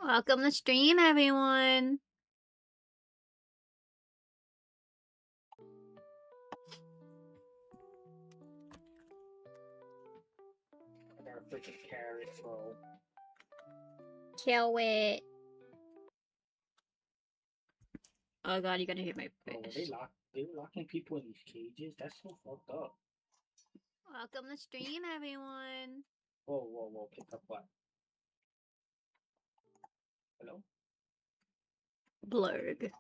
Welcome to stream, everyone. I got a freaking carrot, bro. Kill it. Oh god, you're gonna hit my Bro, face. they were locking people in these cages? That's so fucked up. Welcome to stream, everyone. Whoa, pick up what? Hello? Blurg.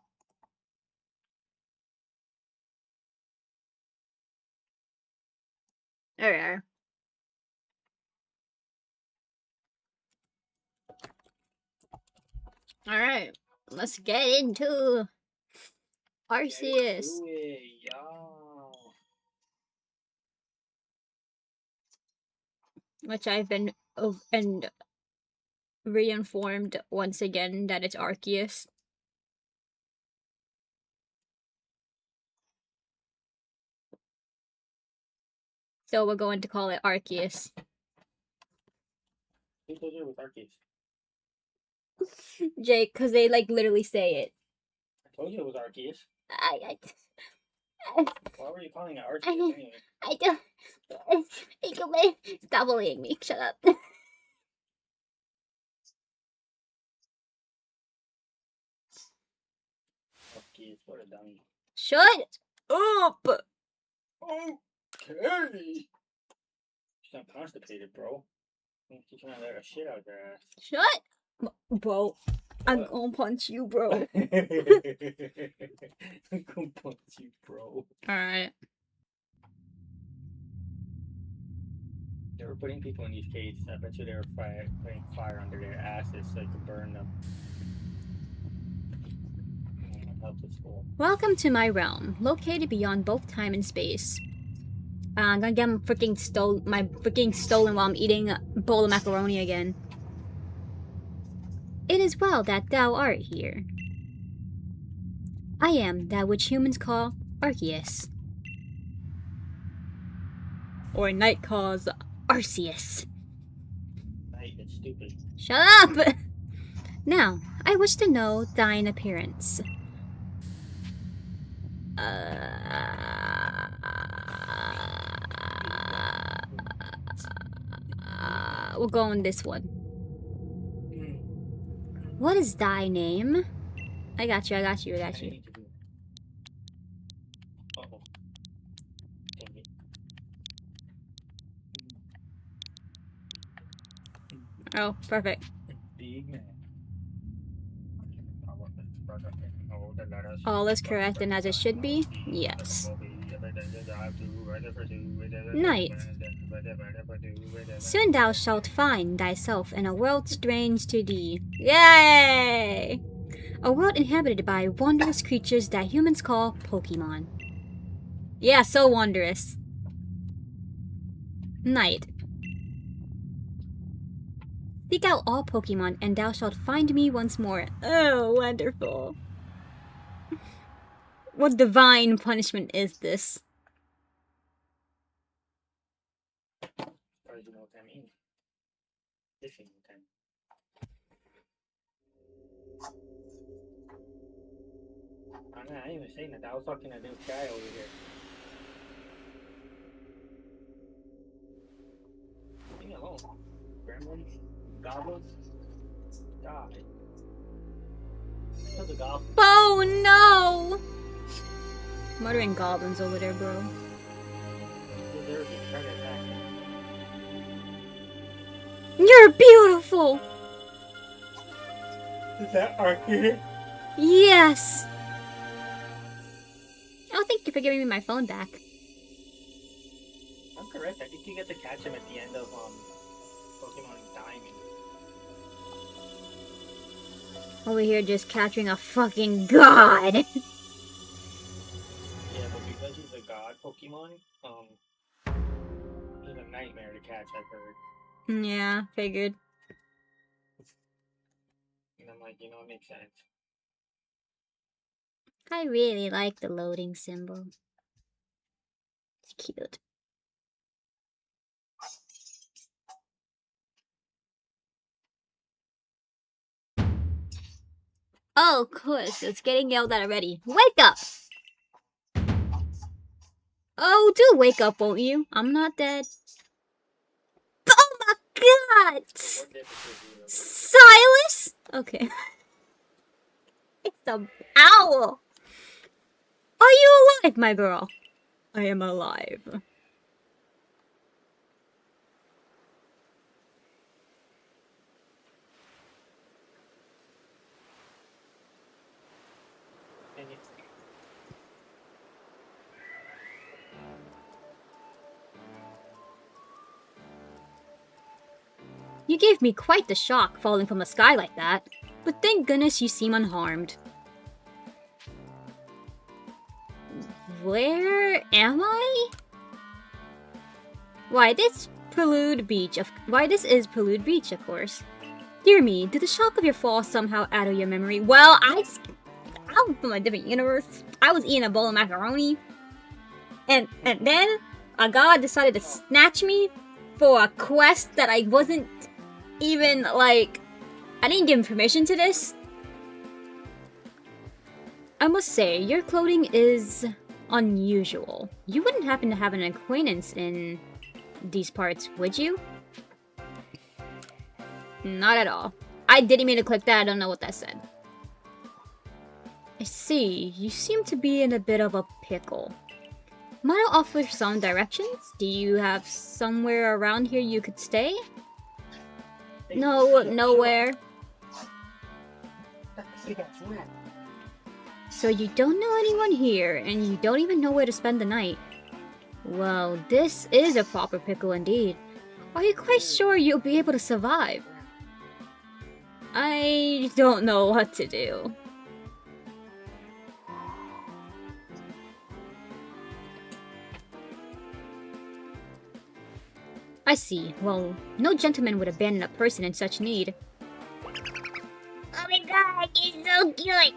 There we are. Alright, let's get into Arceus. Which I've been and reinformed once again that it's Arceus. So we're going to call it Arceus. Who told you it was Arceus? Jake, because they like literally say it. I told you it was Arceus. I Why were you calling it Arceus anyway? I don't. Stop bullying me. Shut up. Arceus, what a dummy. Shut up. Okay. She's not constipated, bro. She's trying to let her shit out their ass. Shut, bro. What? I'm gonna punch you, bro. I'm gonna punch you, bro. Alright. They were putting people in these cages. I bet you they were putting fire under their asses so they could burn them. out to school. Welcome to my realm, located beyond both time and space. I'm gonna get my freaking stolen while I'm eating a bowl of macaroni again. It is well that thou art here. I am that which humans call Arceus. Or night calls Arceus. Night, it's stupid. Shut up! Now, I wish to know thine appearance. We'll go on this one. What is thy name? I got you. Uh-oh. Dang it. Oh, perfect. Big man. All is correct and as it should be? Yes. Night. Soon thou shalt find thyself in a world strange to thee. Yay! A world inhabited by wondrous creatures that humans call Pokemon. Yeah, so wondrous. Night. Seek out all Pokemon and thou shalt find me once more. Oh, wonderful. What divine punishment is this? You know what that means. If you know what that means. I ain't even saying that. I was talking to this guy over here. Leave me alone. Gremlins, goblins, die. There's a goblin. Oh no! Murdering goblins over there, bro. There's a predator attacking. You're beautiful! Is that Arceus? Yes! Oh, thank you for giving me my phone back. I'm correct. I think you get to catch him at the end of Pokemon Diamond. Over here just capturing a fucking god! Yeah, but because he's a god Pokemon, he's a nightmare to catch, I've heard. Yeah, figured. And I'm like, you know, it makes sense. I really like the loading symbol. It's cute. Oh, of course, it's getting yelled at already. Wake up! Oh, do wake up, won't you? I'm not dead. Oh my god! Silas? Okay. It's a owl! Are you alive, my girl? I am alive. You gave me quite the shock falling from the sky like that, but thank goodness you seem unharmed. Where am I? Why, this is Prelude Beach, of course. Dear me, did the shock of your fall somehow add to your memory? Well, I'm from a different universe. I was eating a bowl of macaroni, and then a god decided to snatch me for a quest that I wasn't even, like, I didn't give him permission to this. I must say, your clothing is unusual. You wouldn't happen to have an acquaintance in these parts, would you? Not at all. I didn't mean to click that, I don't know what that said. I see, you seem to be in a bit of a pickle. Might I offer some directions? Do you have somewhere around here you could stay? No, nowhere. So you don't know anyone here, and you don't even know where to spend the night. Well, this is a proper pickle indeed. Are you quite sure you'll be able to survive? I don't know what to do. I see. Well, no gentleman would abandon a person in such need. Oh my god, he's so cute!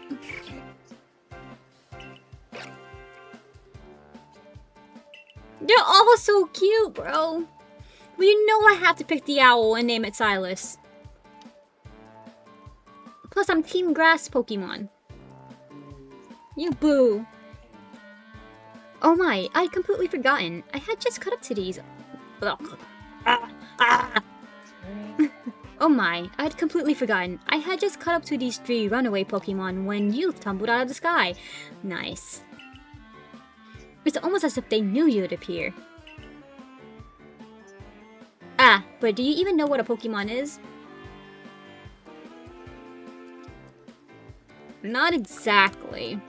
They're all so cute, bro. Well, you know I have to pick the owl and name it Silas. Plus, I'm Team Grass Pokemon. You boo. Oh my, I'd completely forgotten. I had just cut up to these. Ugh. Oh my, I'd completely forgotten. I had just cut up to these 3 runaway Pokemon when you tumbled out of the sky. Nice. It's almost as if they knew you'd appear. Ah, but do you even know what a Pokemon is? Not exactly.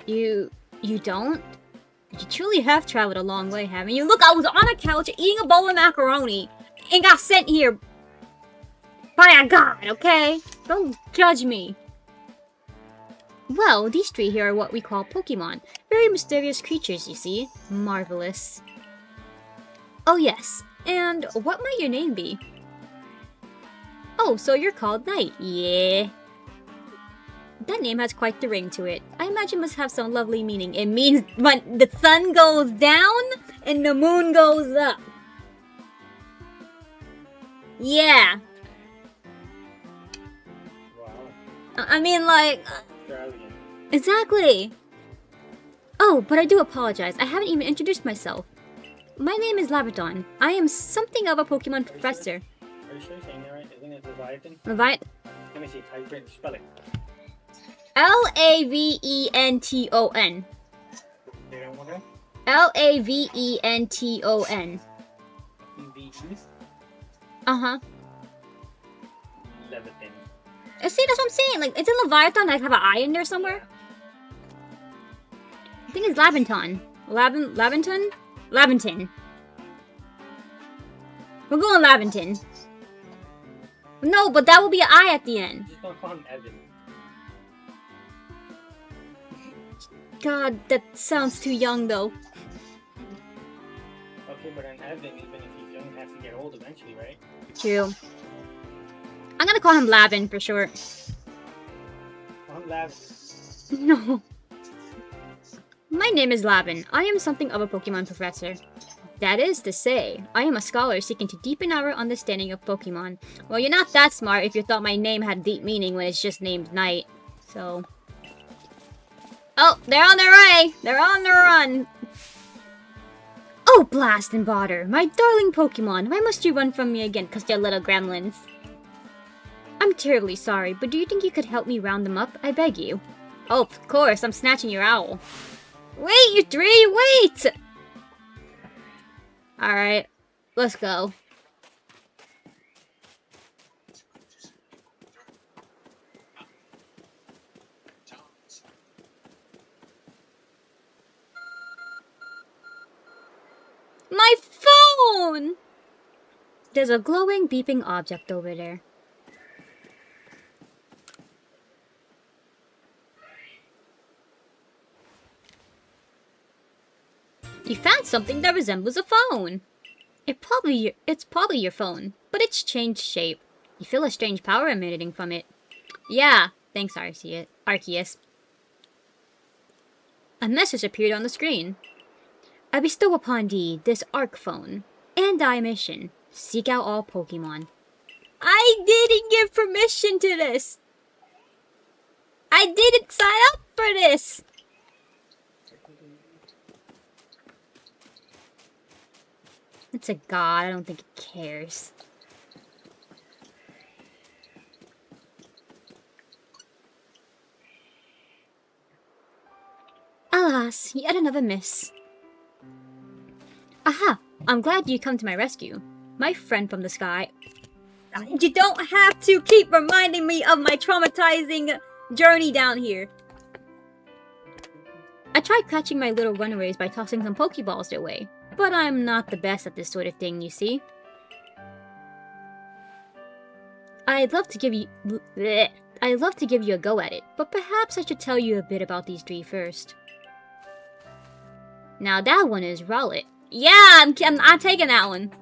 You don't? You truly have traveled a long way, haven't you? Look, I was on a couch eating a bowl of macaroni and got sent here by a god, okay? Don't judge me. Well, these 3 here are what we call Pokemon. Very mysterious creatures, you see. Marvelous. Oh yes, and what might your name be? Oh, so you're called Knight. Yeah. That name has quite the ring to it. I imagine it must have some lovely meaning. It means when the sun goes down and the moon goes up. Yeah. Wow. I mean, like... Australian. Exactly. Oh, but I do apologize. I haven't even introduced myself. My name is Leviathan. I am something of a Pokemon professor. Are you sure you're saying that right? Isn't it Leviathan? Leviathan? Let me see how you spell it. L-A-V-E-N-T-O-N. Say that one more time. L-A-V-E-N-T-O-N. E-V-E? Uh-huh. Leviathan. See, that's what I'm saying. Like, isn't Leviathan like have an I in there somewhere? I think it's Laventon. Laventon? Laventon. We're going Laventon. No, but that will be an I at the end. Just don't call him Evan. God, that sounds too young though. Okay, but an Evan, even if he's young, has to get old eventually, right? True. I'm gonna call him Lavin for short. Call him Lavin. No. My name is Lavin. I am something of a Pokemon professor. That is to say, I am a scholar seeking to deepen our understanding of Pokemon. Well, you're not that smart if you thought my name had deep meaning when it's just named Knight. So... Oh, they're on their way! They're on the run! Oh, blast and bother! My darling Pokemon, why must you run from me again, cause you're little gremlins? I'm terribly sorry, but do you think you could help me round them up? I beg you. Oh, of course, I'm snatching your owl. Wait, you 3, wait! Alright, let's go. My phone! There's a glowing, beeping object over there. You found something that resembles a phone. It's probably your phone, but it's changed shape. You feel a strange power emanating from it. Yeah, thanks, Arceus. A message appeared on the screen. I bestow upon thee this Arc phone, and thy mission. Seek out all Pokemon. I didn't give permission to this! I didn't sign up for this! It's a god, I don't think it cares. Alas, yet another miss. Aha! I'm glad you come to my rescue. My friend from the sky. You don't have to keep reminding me of my traumatizing journey down here. I tried catching my little runaways by tossing some Pokeballs their way, but I'm not the best at this sort of thing, you see. I'd love to give you a go at it, but perhaps I should tell you a bit about these 3 first. Now that one is Rowlet. Yeah, I'm taking that one.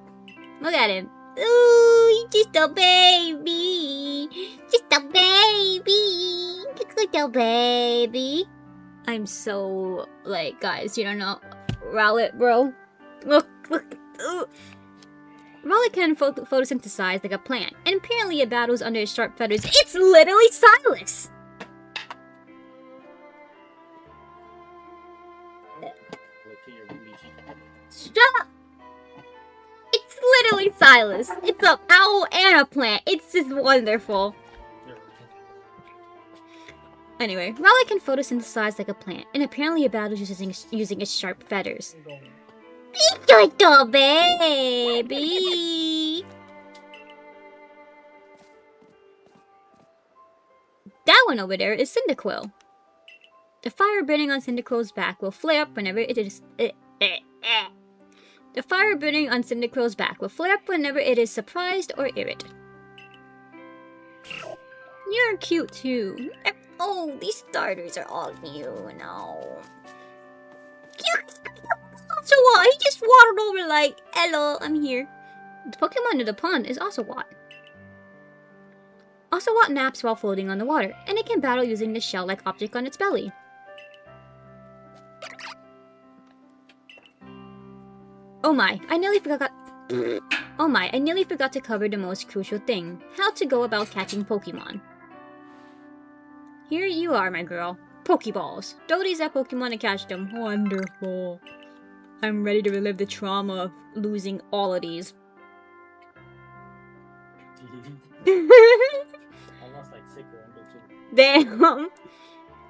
Look at him. Ooh, he's just a baby. Just a baby. Just like a baby. I'm so, like, guys, you don't know. Rowlet, bro. Look. Ooh. Rowlet can photosynthesize like a plant, and apparently it battles under his sharp feathers. It's literally Silas! Shut up! It's literally Silas. It's an owl and a plant. It's just wonderful. Anyway, Rowlet can photosynthesize like a plant, and apparently it battles using its sharp feathers. Little baby. That one over there is Cyndaquil. The fire burning on Cyndaquil's back will flare up whenever it is. The fire burning on Cyndaquil's back will flare up whenever it is surprised or irritated. You're cute too. Oh, these starters are all new now. Cute. So what? He just waddled over like, hello, I'm here. The Pokemon in the pond is Ocelot. Ocelot naps while floating on the water, and it can battle using the shell-like object on its belly. Oh my, I nearly forgot to cover the most crucial thing. How to go about catching Pokemon. Here you are, my girl. Pokeballs. Throw these at Pokemon and catch them. Wonderful. I'm ready to relive the trauma of losing all of these. I lost like 6 or under 2. Damn.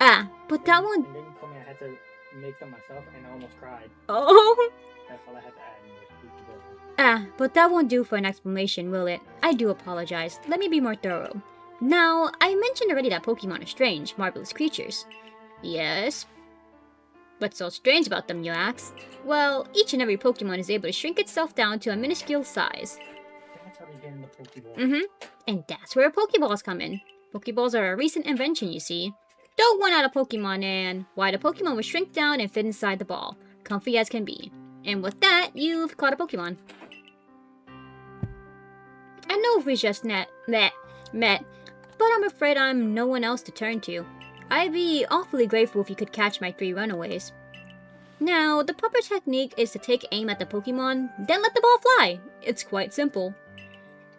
Ah, but that one. And then you told me I had to make them myself, and I almost cried. Oh. That's all I had to add. Ah, but that won't do for an explanation, will it? I do apologize. Let me be more thorough. Now, I mentioned already that Pokemon are strange, marvelous creatures. Yes. What's so strange about them, you ask? Well, each and every Pokemon is able to shrink itself down to a minuscule size. That's how we get in the Pokeball. And that's where Pokeballs come in. Pokeballs are a recent invention, you see. Throw one at a Pokemon and, why, the Pokemon will shrink down and fit inside the ball. Comfy as can be. And with that, you've caught a Pokemon. I know if we just met, but I'm afraid I'm no one else to turn to. I'd be awfully grateful if you could catch my 3 runaways. Now, the proper technique is to take aim at the Pokemon, then let the ball fly. It's quite simple.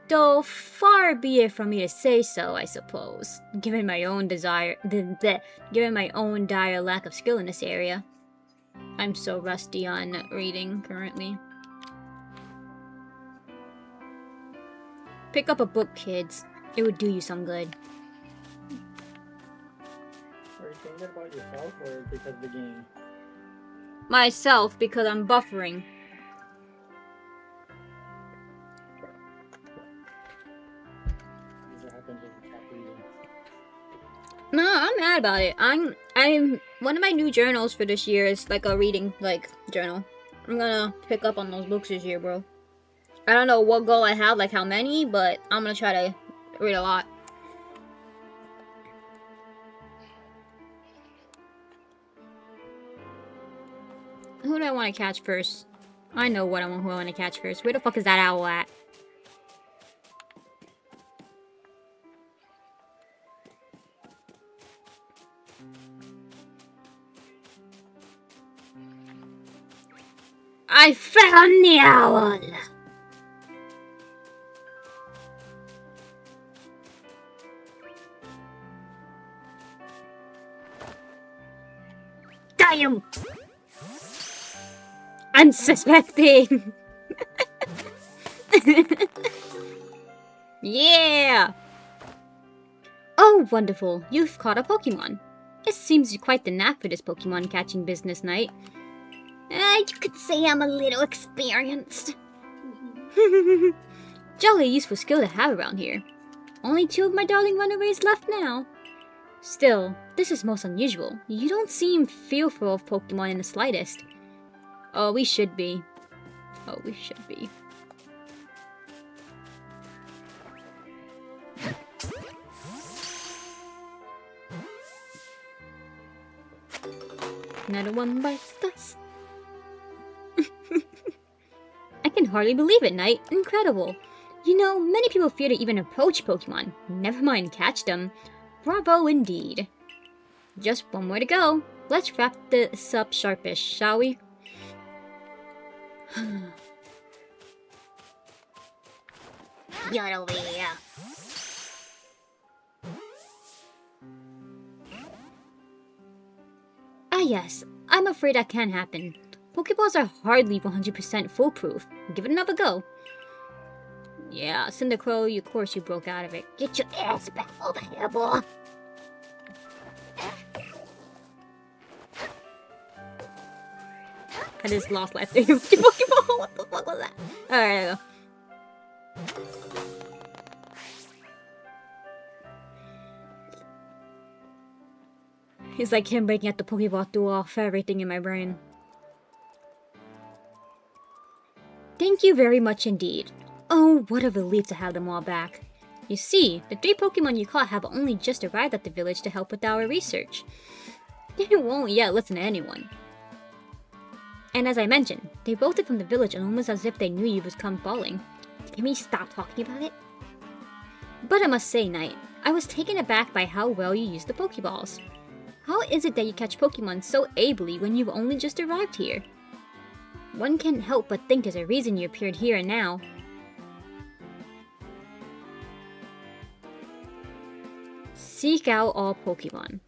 Though far be it from me to say so, I suppose, given my own dire lack of skill in this area. I'm so rusty on reading currently. Pick up a book, kids. It would do you some good. Are you saying that about yourself or because of the game? Myself, because I'm buffering. No, I'm mad about it. I'm one of my new journals for this year is like a reading journal. I'm gonna pick up on those books this year, bro. I don't know what goal I have, like how many, but I'm gonna try to read a lot. Who do I want to catch first? I know who I want to catch first. Where the fuck is that owl at? I found the owl! Damn! Unsuspecting! Yeah! Oh, wonderful. You've caught a Pokemon. It seems you're quite the knack for this Pokemon catching business night. You could say I'm a little experienced. Jolly useful skill to have around here. Only 2 of my darling runaways left now. Still, this is most unusual. You don't seem fearful of Pokemon in the slightest. Oh, we should be. Oh, we should be. Another one bites the dust. hardly believe it, Knight. Incredible. You know, many people fear to even approach Pokemon. Never mind catch them. Bravo indeed. Just one more to go. Let's wrap this up sharpish, shall we? Get over here. Ah yes, I'm afraid that can't happen. Pokeballs are hardly 100% foolproof. Give it another go. Yeah, Cyndaquil, of course you broke out of it. Get your ass back over here, boy. I just lost life there. Pokeball, what the fuck was that? Alright, there we go. It's like him breaking out the Pokeball threw off everything in my brain. Thank you very much indeed. Oh, what a relief to have them all back. You see, the 3 Pokemon you caught have only just arrived at the village to help with our research. They won't yet listen to anyone. And as I mentioned, they bolted from the village almost as if they knew you would come falling. Can we stop talking about it? But I must say, Knight, I was taken aback by how well you used the Pokeballs. How is it that you catch Pokemon so ably when you've only just arrived here? One can't help but think there's a reason you appeared here and now. Seek out all Pokemon.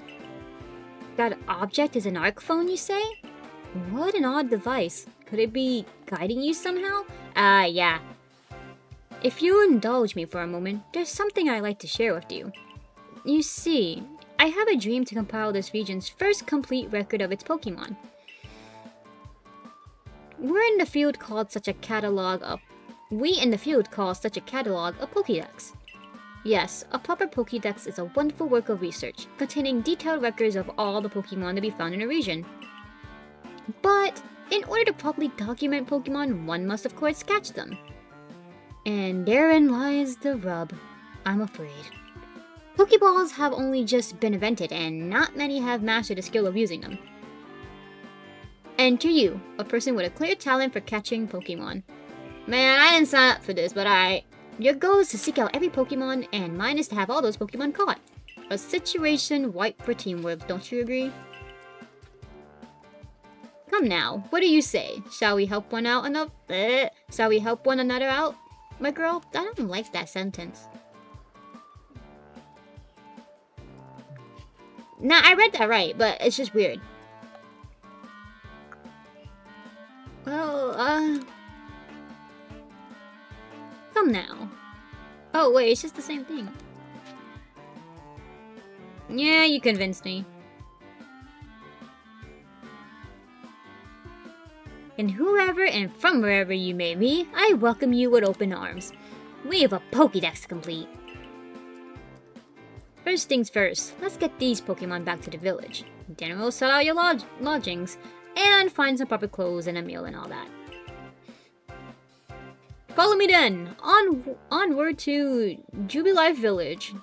That object is an Arc phone, you say? What an odd device. Could it be guiding you somehow? Yeah. If you'll indulge me for a moment, there's something I'd like to share with you. You see, I have a dream to compile this region's first complete record of its Pokemon. We in the field call such a catalog a Pokédex. Yes, a proper Pokédex is a wonderful work of research, containing detailed records of all the Pokemon to be found in a region. But, in order to properly document Pokemon, one must of course catch them. And therein lies the rub, I'm afraid. Pokeballs have only just been invented, and not many have mastered the skill of using them. And to you, a person with a clear talent for catching Pokemon. Man, I didn't sign up for this, but your goal is to seek out every Pokemon, and mine is to have all those Pokemon caught. A situation ripe for teamwork, don't you agree? Come now, what do you say? Shall we help one another out? My girl, I don't like that sentence. Nah, I read that right, but it's just weird. Well, come now. Oh, wait, it's just the same thing. Yeah, you convinced me. And whoever and from wherever you may be, I welcome you with open arms. We have a Pokédex to complete. First things first, let's get these Pokemon back to the village. Then we'll sort out your lodgings, and find some proper clothes and a meal and all that. Follow me then! Onward to Jubilife Village.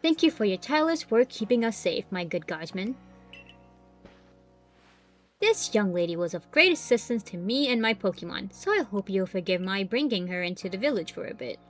Thank you for your tireless work keeping us safe, my good guardsman. This young lady was of great assistance to me and my Pokemon, so I hope you'll forgive my bringing her into the village for a bit.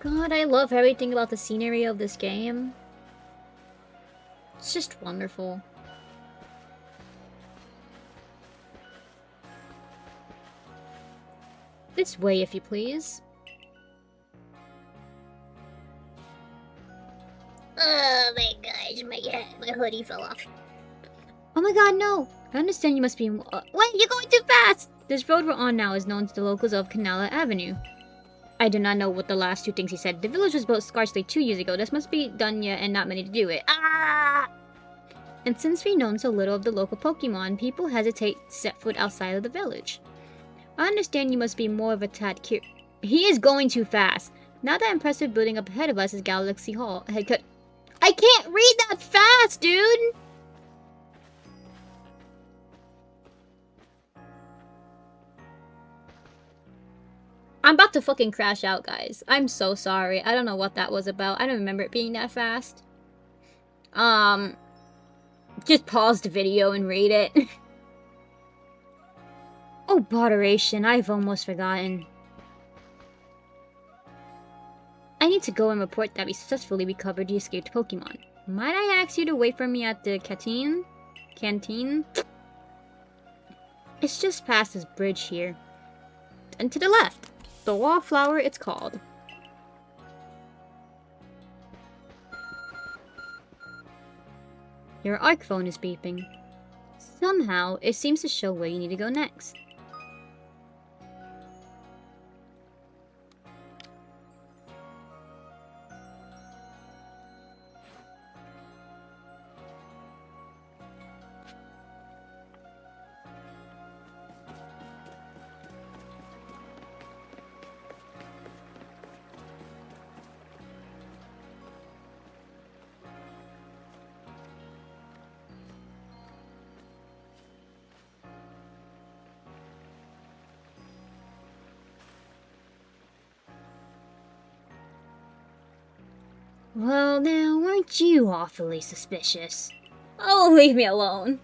God, I love everything about the scenery of this game. It's just wonderful. This way, if you please. Oh my gosh, my hoodie fell off. Oh my god, no! I understand you must be... wait, you're going too fast! This road we're on now is known to the locals of 𝓬𝓬𝓬𝓬 Avenue. I do not know what the last two things he said. The village was built scarcely 2 years ago. This must be done yet and not many to do it. Ah! And since we've known so little of the local Pokemon, people hesitate to set foot outside of the village. I understand you must be more of a tad curious. He is going too fast. Now that impressive building up ahead of us is Galaxy Hall. I can't read that fast, dude! I'm about to fucking crash out, guys. I'm so sorry. I don't know what that was about. I don't remember it being that fast. Just pause the video and read it. Oh, botheration. I've almost forgotten. I need to go and report that we successfully recovered the escaped Pokemon. Might I ask you to wait for me at the canteen? Canteen? It's just past this bridge here. And to the left. The wallflower it's called. Your ARC phone is beeping. Somehow, it seems to show where you need to go next. Well, now, weren't you awfully suspicious? Oh, leave me alone.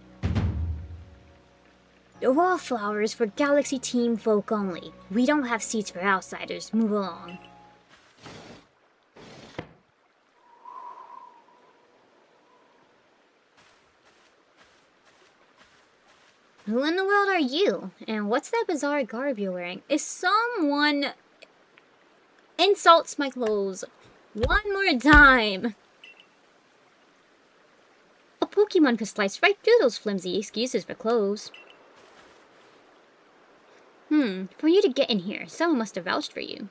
The wallflower is for Galaxy Team folk only. We don't have seats for outsiders. Move along. Who in the world are you? And what's that bizarre garb you're wearing? If someone insults my clothes one more time, a Pokemon could slice right through those flimsy excuses for clothes. For you to get in here, someone must have vouched for you.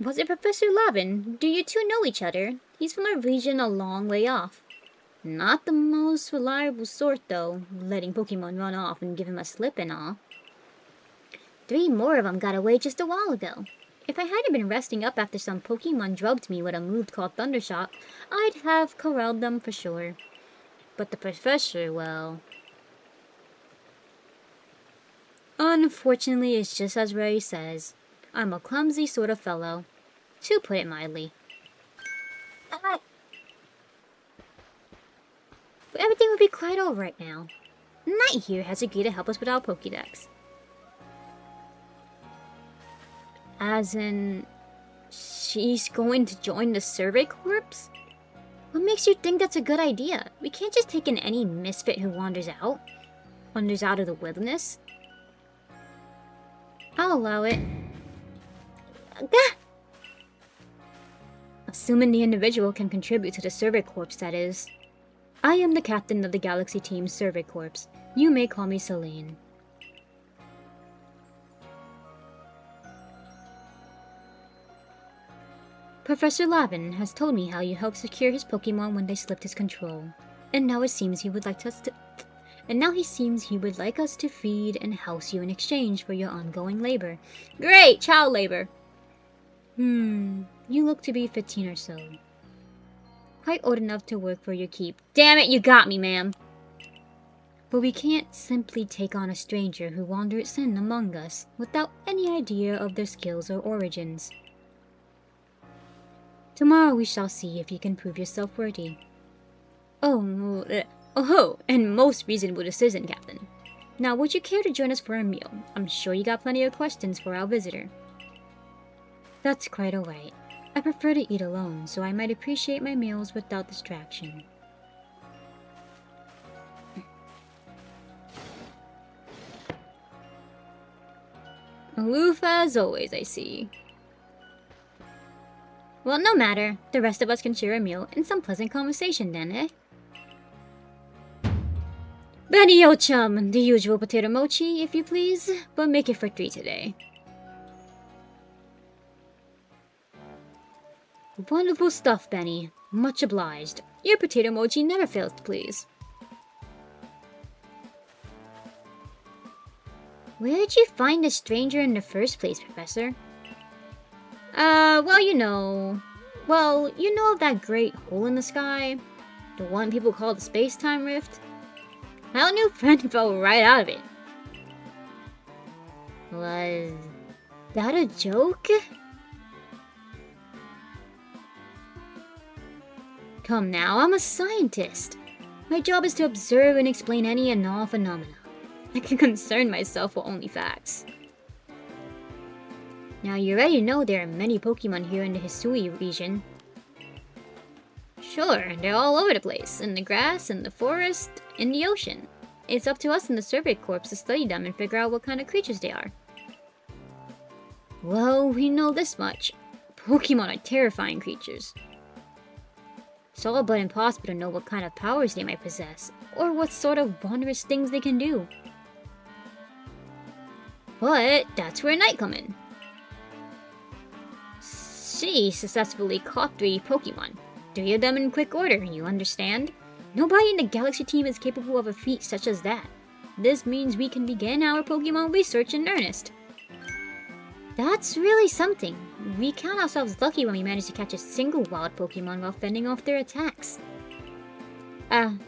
Was it Professor Lavin? Do you two know each other? He's from a region a long way off. Not the most reliable sort, though, letting Pokemon run off and give him a slip and all. 3 more of them got away just a while ago. If I hadn't been resting up after some Pokemon drugged me with a move called Thundershock, I'd have corralled them for sure. But the professor, well... Unfortunately, it's just as Ray says. I'm a clumsy sort of fellow, to put it mildly. But everything would be quite alright now. Knight here has agreed to help us with our Pokédex. As in, she's going to join the Survey Corps? What makes you think that's a good idea? We can't just take in any misfit who wanders out of the wilderness. I'll allow it. Assuming the individual can contribute to the Survey Corps, that is. I am the captain of the Galaxy Team's Survey Corps. You may call me Celine. Professor Lavin has told me how you helped secure his Pokemon when they slipped his control. And now it seems he would like us to... he seems he would like us to feed and house you in exchange for your ongoing labor. Great! Child labor! You look to be 15 or so. Quite old enough to work for your keep. Damn it, you got me, ma'am! But we can't simply take on a stranger who wanders in among us without any idea of their skills or origins. Tomorrow we shall see if you can prove yourself worthy. Oh, and most reasonable decision, Captain. Now, would you care to join us for a meal? I'm sure you got plenty of questions for our visitor. That's quite alright. I prefer to eat alone, so I might appreciate my meals without distraction. Aloof as always, I see. Well, no matter. The rest of us can share a meal and some pleasant conversation then, eh? Benny chum, the usual potato mochi, if you please, but make it for 3 today. Wonderful stuff, Benny. Much obliged. Your potato mochi never fails to please. Where did you find this stranger in the first place, Professor? Well, you know of that great hole in the sky? The one people call the space-time rift? Our new friend fell right out of it. Was that a joke? Come now, I'm a scientist. My job is to observe and explain any and all phenomena. I can concern myself with only facts. Now, you already know there are many Pokemon here in the Hisui region. Sure, they're all over the place. In the grass, in the forest, in the ocean. It's up to us in the Survey Corps to study them and figure out what kind of creatures they are. Well, we know this much. Pokemon are terrifying creatures. It's all but impossible to know what kind of powers they might possess, or what sort of wondrous things they can do. But that's where Night come in. She successfully caught 3 Pokemon. 3 of them in quick order, you understand? Nobody in the Galaxy team is capable of a feat such as that. This means we can begin our Pokemon research in earnest. That's really something. We count ourselves lucky when we manage to catch a single wild Pokemon while fending off their attacks.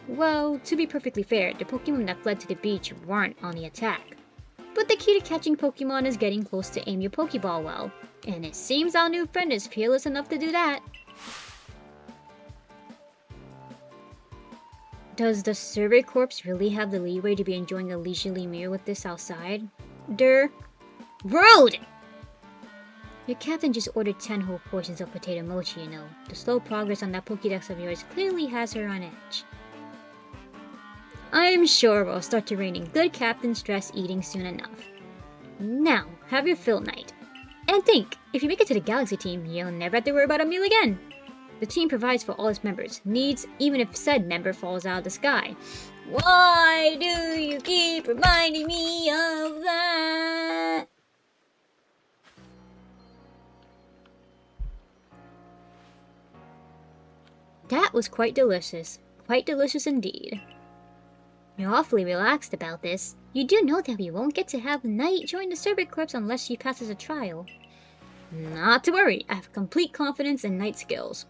Well, to be perfectly fair, the Pokemon that fled to the beach weren't on the attack. But the key to catching Pokemon is getting close to aim your Pokeball well, and it seems our new friend is fearless enough to do that. Does the Survey Corps really have the leeway to be enjoying a leisurely meal with this outside? Rude! Your captain just ordered 10 whole portions of potato mochi, you know. The slow progress on that Pokédex of yours clearly has her on edge. I'm sure we'll start to rein in good captain stress eating soon enough. Now, have your fill, Knight. And think, if you make it to the Galaxy team, you'll never have to worry about a meal again. The team provides for all its members' needs, even if said member falls out of the sky. Why do you keep reminding me of that? That was quite delicious. Quite delicious indeed. You're awfully relaxed about this. You do know that we won't get to have Knight join the Survey Corps unless she passes a trial. Not to worry, I have complete confidence in Knight's skills.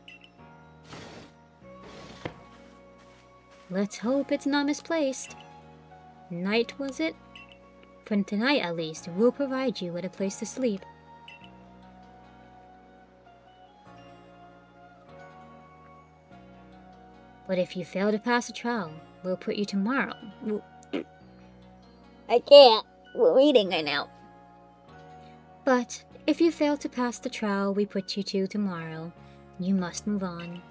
Let's hope it's not misplaced. Night, was it? For tonight at least, we'll provide you with a place to sleep. But if you fail to pass the trial, we'll put you tomorrow. I can't. We're reading right now. But if you fail to pass the trial we put you to tomorrow, you must move on.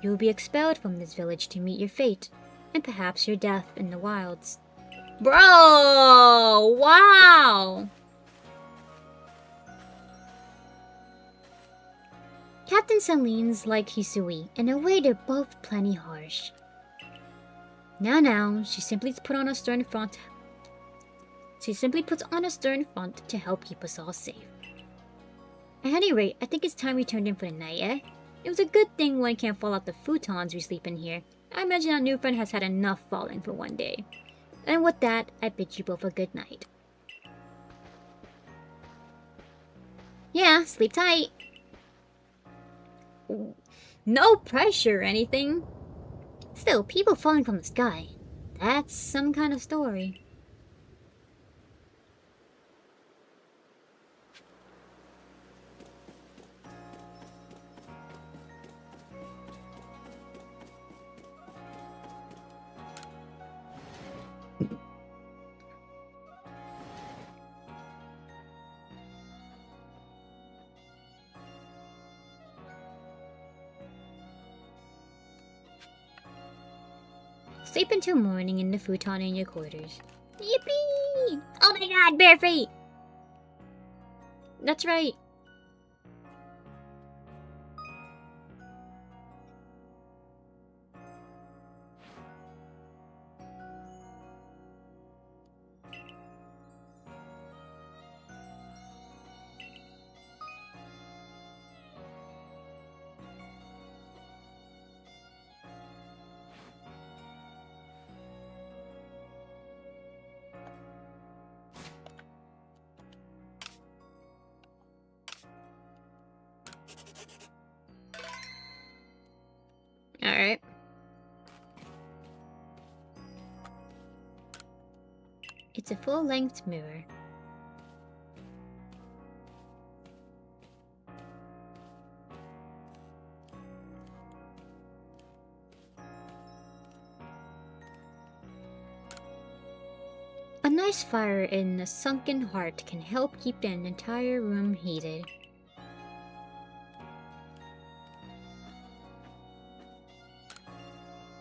You will be expelled from this village to meet your fate, and perhaps your death in the wilds. Bro! Wow! Captain Celine's like Hisui. In a way, they're both plenty harsh. Now, she simply puts on a stern front. She simply puts on a stern front to help keep us all safe. At any rate, I think it's time we turned in for the night, eh? It was a good thing one can't fall out the futons we sleep in here. I imagine our new friend has had enough falling for one day. And with that, I bid you both a good night. Yeah, sleep tight. No pressure or anything. Still, people falling from the sky. That's some kind of story. Sleep until morning in the futon in your quarters. Yippee! Oh my god, bare feet! That's right. Alright. It's a full-length mirror. A nice fire in a sunken heart can help keep an entire room heated.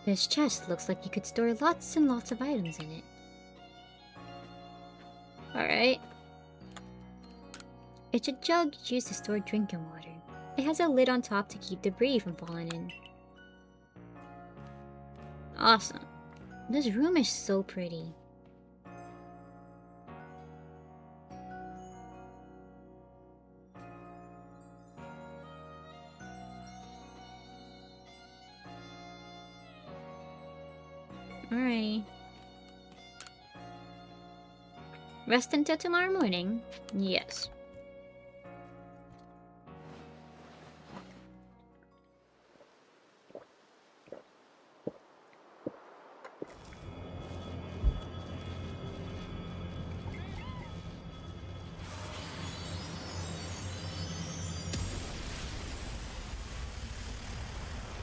This chest looks like you could store lots and lots of items in it. Alright. It's a jug used to store drinking water. It has a lid on top to keep debris from falling in. Awesome. This room is so pretty. Alrighty. Rest until tomorrow morning? Yes.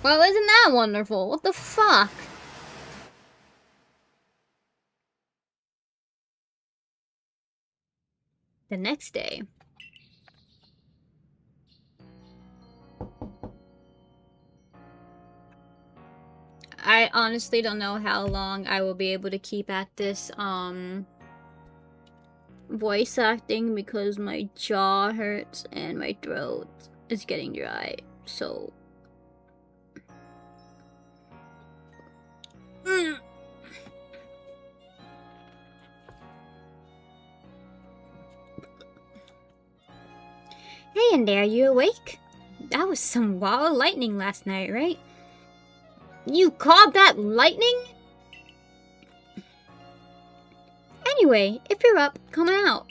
Well, isn't that wonderful? What the fuck? The next day. I honestly don't know how long I will be able to keep at this, voice acting because my jaw hurts and my throat is getting dry, so... Hey in there, you awake? That was some wild lightning last night, right? You called that lightning? Anyway, if you're up, come out.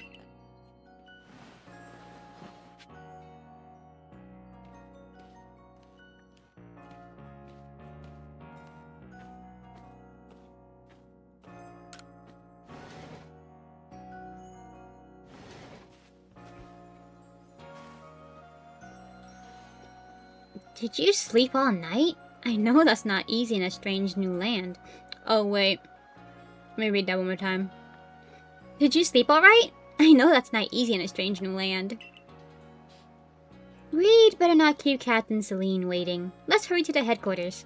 Did you sleep all night? I know that's not easy in a strange new land. Oh, wait. Let me read that one more time. Did you sleep alright? I know that's not easy in a strange new land. We'd better not keep Captain Celine waiting. Let's hurry to the headquarters.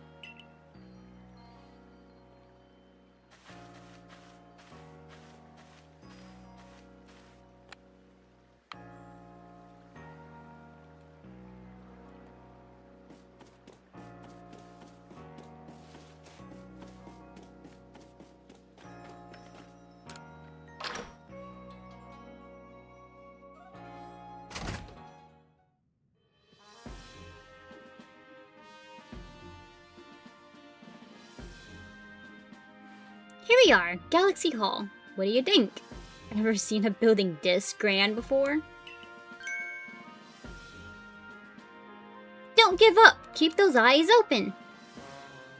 Here we are, Galaxy Hall. What do you think? Ever seen a building this grand before? Don't give up! Keep those eyes open!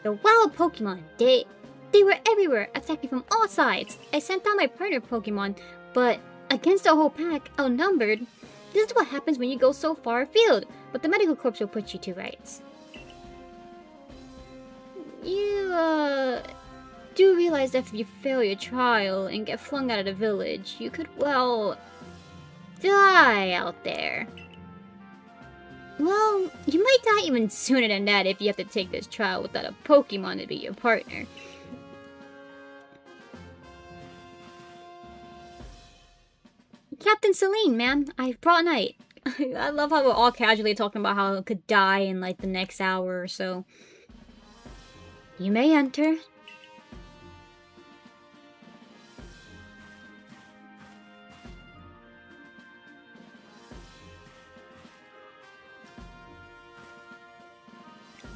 The wild Pokemon, they were everywhere, attacking from all sides. I sent out my partner Pokemon, but against the whole pack, outnumbered. This is what happens when you go so far afield, but the medical corps will put you to rights. You, do realize that if you fail your trial and get flung out of the village, you could, well, die out there. Well, you might die even sooner than that if you have to take this trial without a Pokemon to be your partner. Captain Celine, ma'am, I've brought Night. I love how we're all casually talking about how it could die in like the next hour or so. You may enter.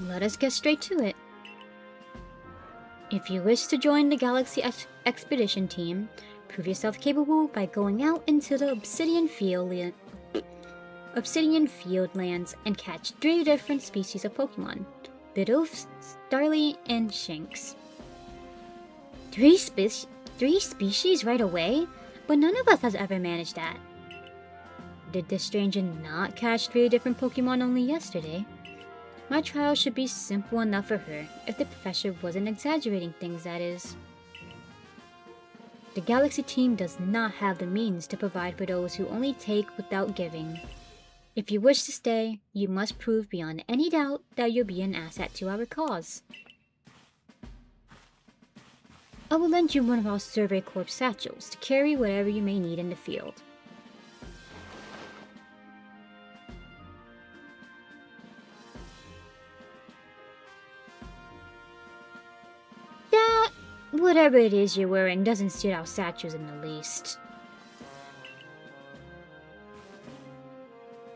Let us get straight to it. If you wish to join the Galaxy Expedition team, prove yourself capable by going out into the Obsidian Field lands and catch 3 different species of Pokemon. 𝓢𝓸𝓬𝓲𝓪𝓼, and Shinx. Three species right away? But none of us has ever managed that. Did this stranger not catch 3 different Pokemon only yesterday? My trial should be simple enough for her, if the professor wasn't exaggerating things, that is. The Galaxy team does not have the means to provide for those who only take without giving. If you wish to stay, you must prove beyond any doubt that you'll be an asset to our cause. I will lend you one of our Survey Corps satchels to carry whatever you may need in the field. That, whatever it is you're wearing, doesn't suit our satchels in the least.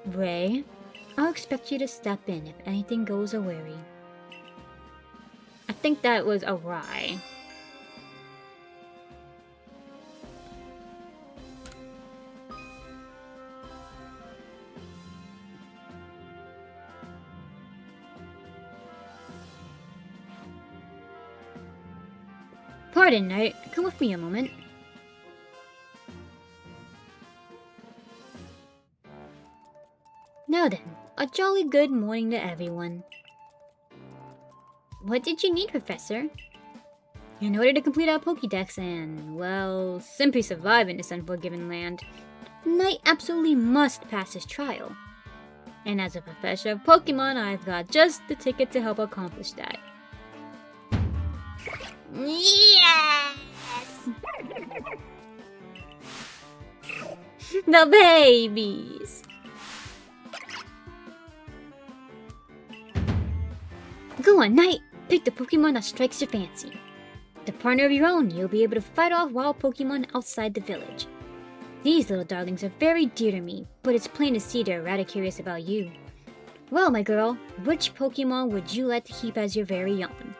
Ray, I'll expect you to step in if anything goes awry. I think that was awry. Pardon, Knight. Come with me a moment. Now then, a jolly good morning to everyone. What did you need, Professor? In order to complete our Pokédex and, well, simply survive in this unforgiving land, Knight absolutely must pass his trial. And as a professor of Pokemon, I've got just the ticket to help accomplish that. Yes! The babies! Go on, Knight! Pick the Pokemon that strikes your fancy. With a partner of your own, you'll be able to fight off wild Pokemon outside the village. These little darlings are very dear to me, but it's plain to see they're rather curious about you. Well, my girl, which Pokemon would you like to keep as your very own?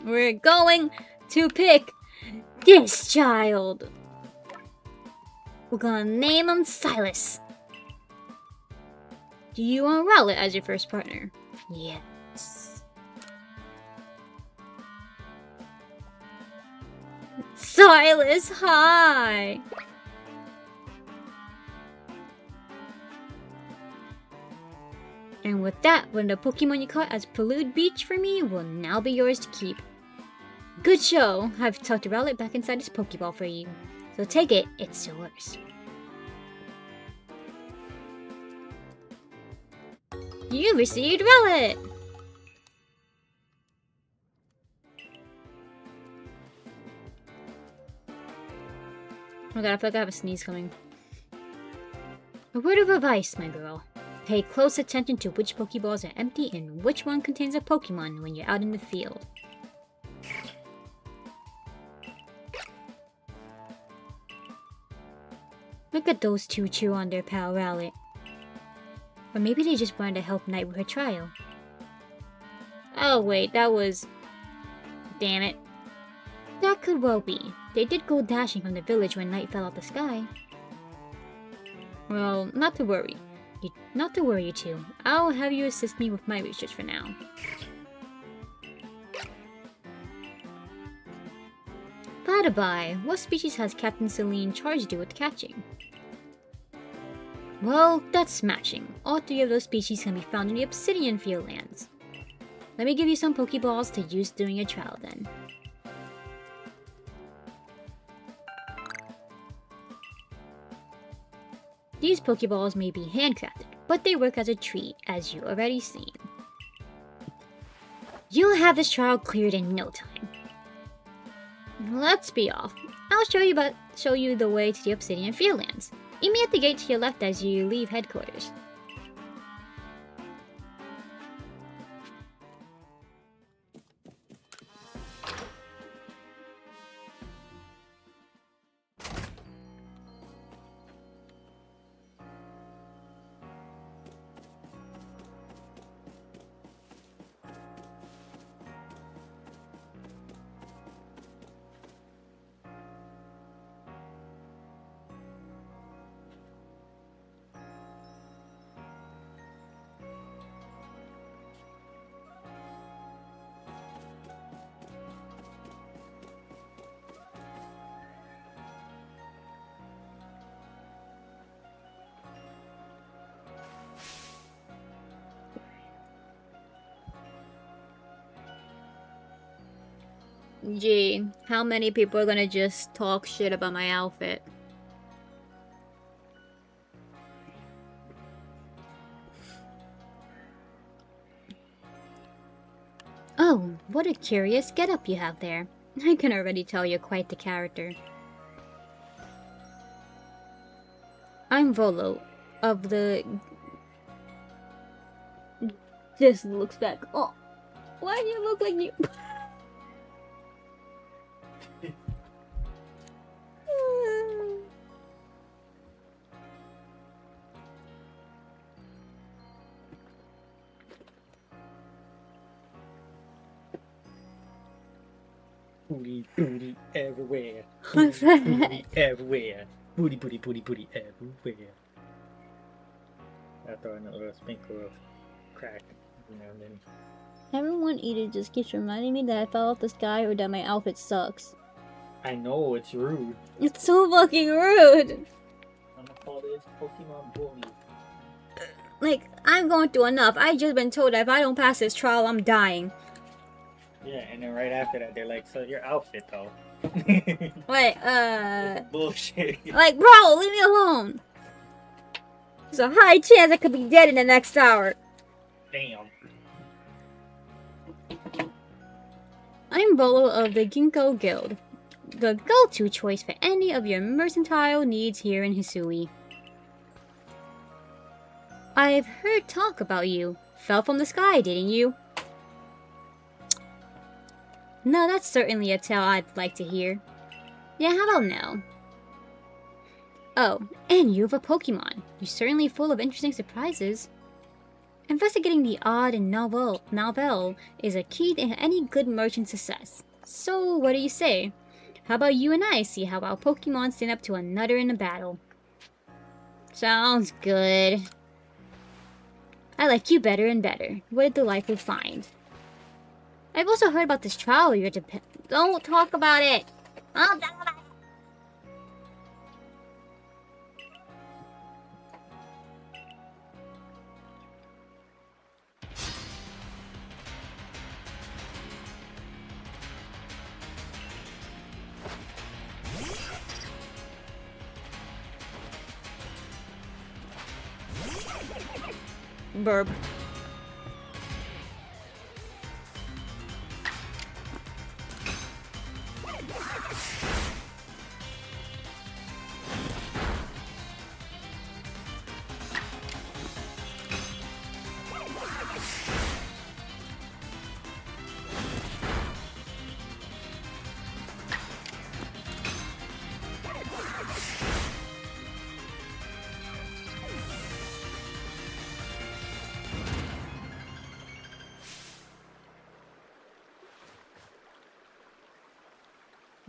We're going to pick this child. We're gonna name him Silas. Do you want Rowlet as your first partner? Yes. Silas, hi! And with that, one of the Pokemon you caught as 𝓢𝓸𝓬𝓲𝓪𝓵 for me will now be yours to keep. Good show! I've tucked Rowlet back inside his Pokeball for you. So take it, it's yours. You received Rowlet! Oh god, I feel like I have a sneeze coming. A word of advice, my girl. Pay close attention to which Pokeballs are empty and which one contains a Pokemon when you're out in the field. Look at those two chew on their pal Rowlet. Or maybe they just wanted to help Knight with her trial. Oh wait, that was... Damn it. That could well be. They did go dashing from the village when Knight fell out the sky. Well, not to worry. Not to worry, you two. I'll have you assist me with my research for now. By the by, what species has Captain Celine charged you with catching? Well, that's smashing. All 3 of those species can be found in the Obsidian Fieldlands. Let me give you some Pokeballs to use during your trial then. These Pokeballs may be handcrafted, but they work as a treat, as you already seen. You'll have this trial cleared in no time. Let's be off. I'll show you the way to the Obsidian Fieldlands. Meet me at the gate to your left as you leave headquarters. Gee, how many people are gonna just talk shit about my outfit? Oh, what a curious getup you have there. I can already tell you're quite the character. I'm Volo, of the... Just looks back. Oh, why do you look like you... Booty, booty everywhere. What's Booty, that? booty everywhere. Booty, booty, booty, booty everywhere. I throw in a little sprinkle of crack, and then. Everyone either just keeps reminding me that I fell off the sky or that my outfit sucks. I know it's rude. It's so fucking rude! I'm gonna call this Pokemon bully. Like, I'm going through enough. I've just been told that if I don't pass this trial, I'm dying. Yeah, and then right after that, they're like, so your outfit though. Wait, Bullshit. like, bro, leave me alone! There's a high chance I could be dead in the next hour. Damn. I'm Bolo of the Ginkgo Guild, the go-to choice for any of your mercantile needs here in Hisui. I've heard talk about you. Fell from the sky, didn't you? No, that's certainly a tale I'd like to hear. Yeah, how about no? Oh, and you have a Pokemon. You're certainly full of interesting surprises. Investigating the odd and novel is a key to any good merchant's success. So, what do you say? How about you and I see how our Pokemon stand up to another in a battle? Sounds good. I like you better and better. What a delightful find. I've also heard about this trial you're Don't talk about it! Don't talk about it! Burp.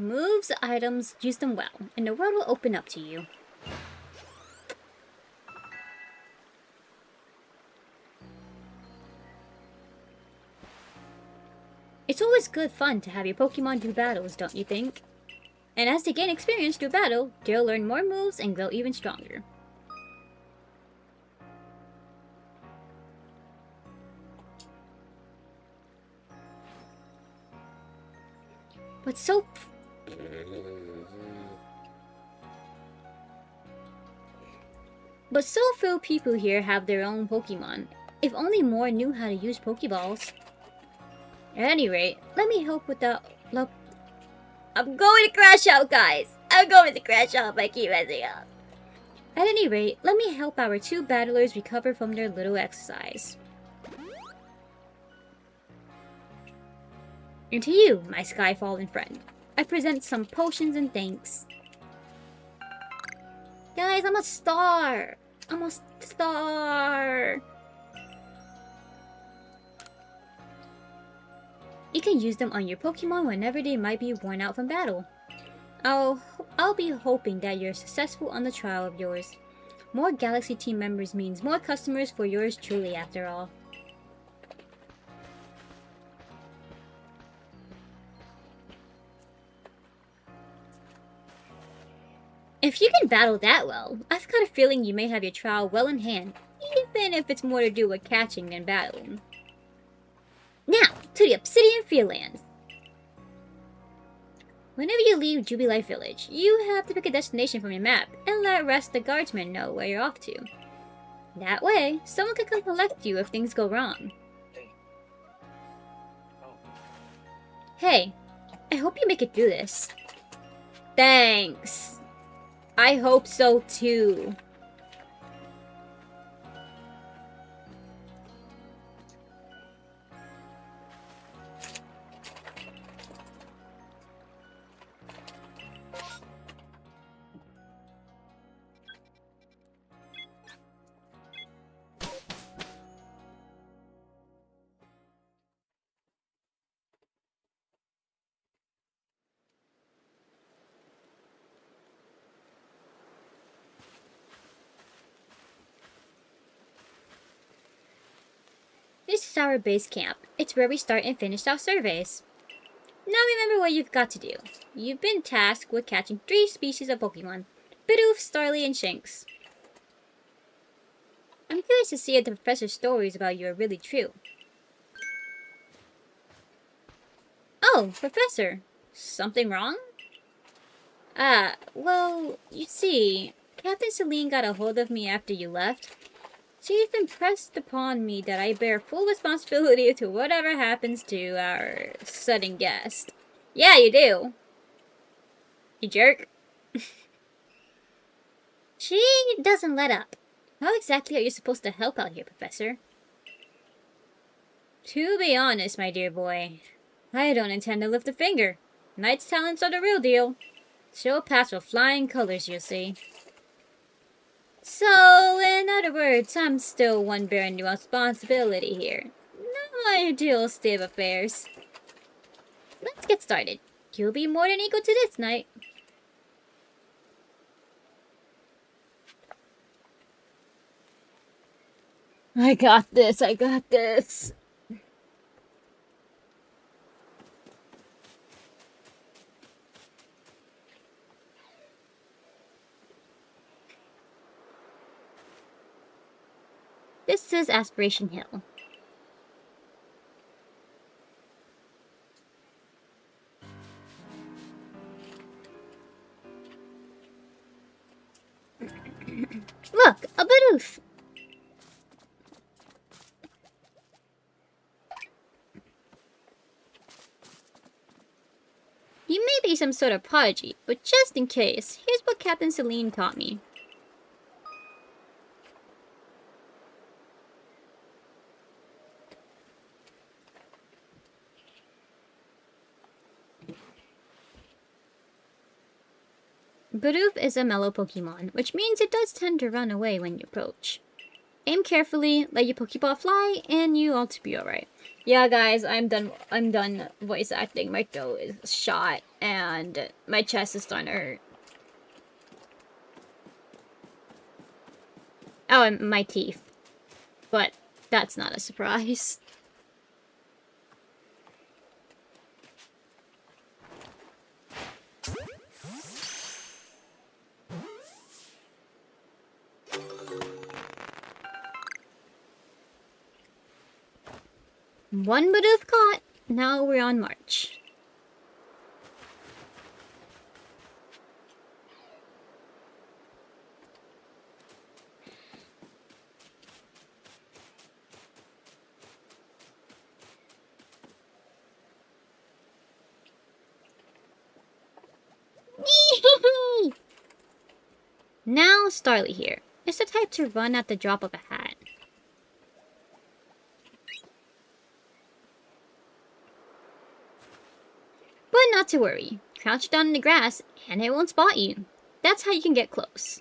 Moves, items, use them well, and the world will open up to you. It's always good fun to have your Pokemon do battles, don't you think? And as they gain experience through battle, they'll learn more moves and grow even stronger. But so few people here have their own Pokemon. If only more knew how to use Pokeballs. At any rate, let me help with the... I'm going to crash out, guys! I'm going to crash out if I keep messing up. At any rate, let me help our two battlers recover from their little exercise. And to you, my Skyfallen friend, I present some potions and thanks. Guys, I'm a star! I'm a star! You can use them on your Pokemon whenever they might be worn out from battle. I'll be hoping that you're successful on the trial of yours. More Galaxy team members means more customers for yours truly, after all. If you can battle that well, I've got a feeling you may have your trial well in hand, even if it's more to do with catching than battling. Now, to the Obsidian Fieldlands. Whenever you leave Jubilife Village, you have to pick a destination from your map and let rest the guardsmen know where you're off to. That way, someone can come collect you if things go wrong. Hey, I hope you make it through this. Thanks. I hope so too. This is our base camp. It's where we start and finish our surveys. Now remember what you've got to do. You've been tasked with catching 3 species of Pokemon: Bidoof, Starly, and Shinx. I'm curious to see if the professor's stories about you are really true. Oh, Professor. Something wrong? Well, you see, Captain Celine got a hold of me after you left. She's impressed upon me that I bear full responsibility to whatever happens to our sudden guest. Yeah, you do. You jerk. She doesn't let up. How exactly are you supposed to help out here, Professor? To be honest, my dear boy, I don't intend to lift a finger. Knight's talents are the real deal. She'll pass with flying colors, you see. So, in other words, I'm still one bearing the responsibility here. Not my ideal state of affairs. Let's get started. You'll be more than equal to this, Knight. I got this, I got this. This is Aspiration Hill. Look, a Bidoof! You may be some sort of prodigy, but just in case, here's what Captain Celine taught me. Bidoof is a mellow Pokemon, which means it does tend to run away when you approach. Aim carefully, let your Pokeball fly, and you ought to be alright. Yeah, guys, I'm done voice acting. My throat is shot, and my chest is starting to hurt. Oh, and my teeth. But that's not a surprise. One Bidoof caught. Now we're on march. Now Starly here. It's the type to run at the drop of a hat. But not to worry. Crouch down in the grass and it won't spot you. That's how you can get close.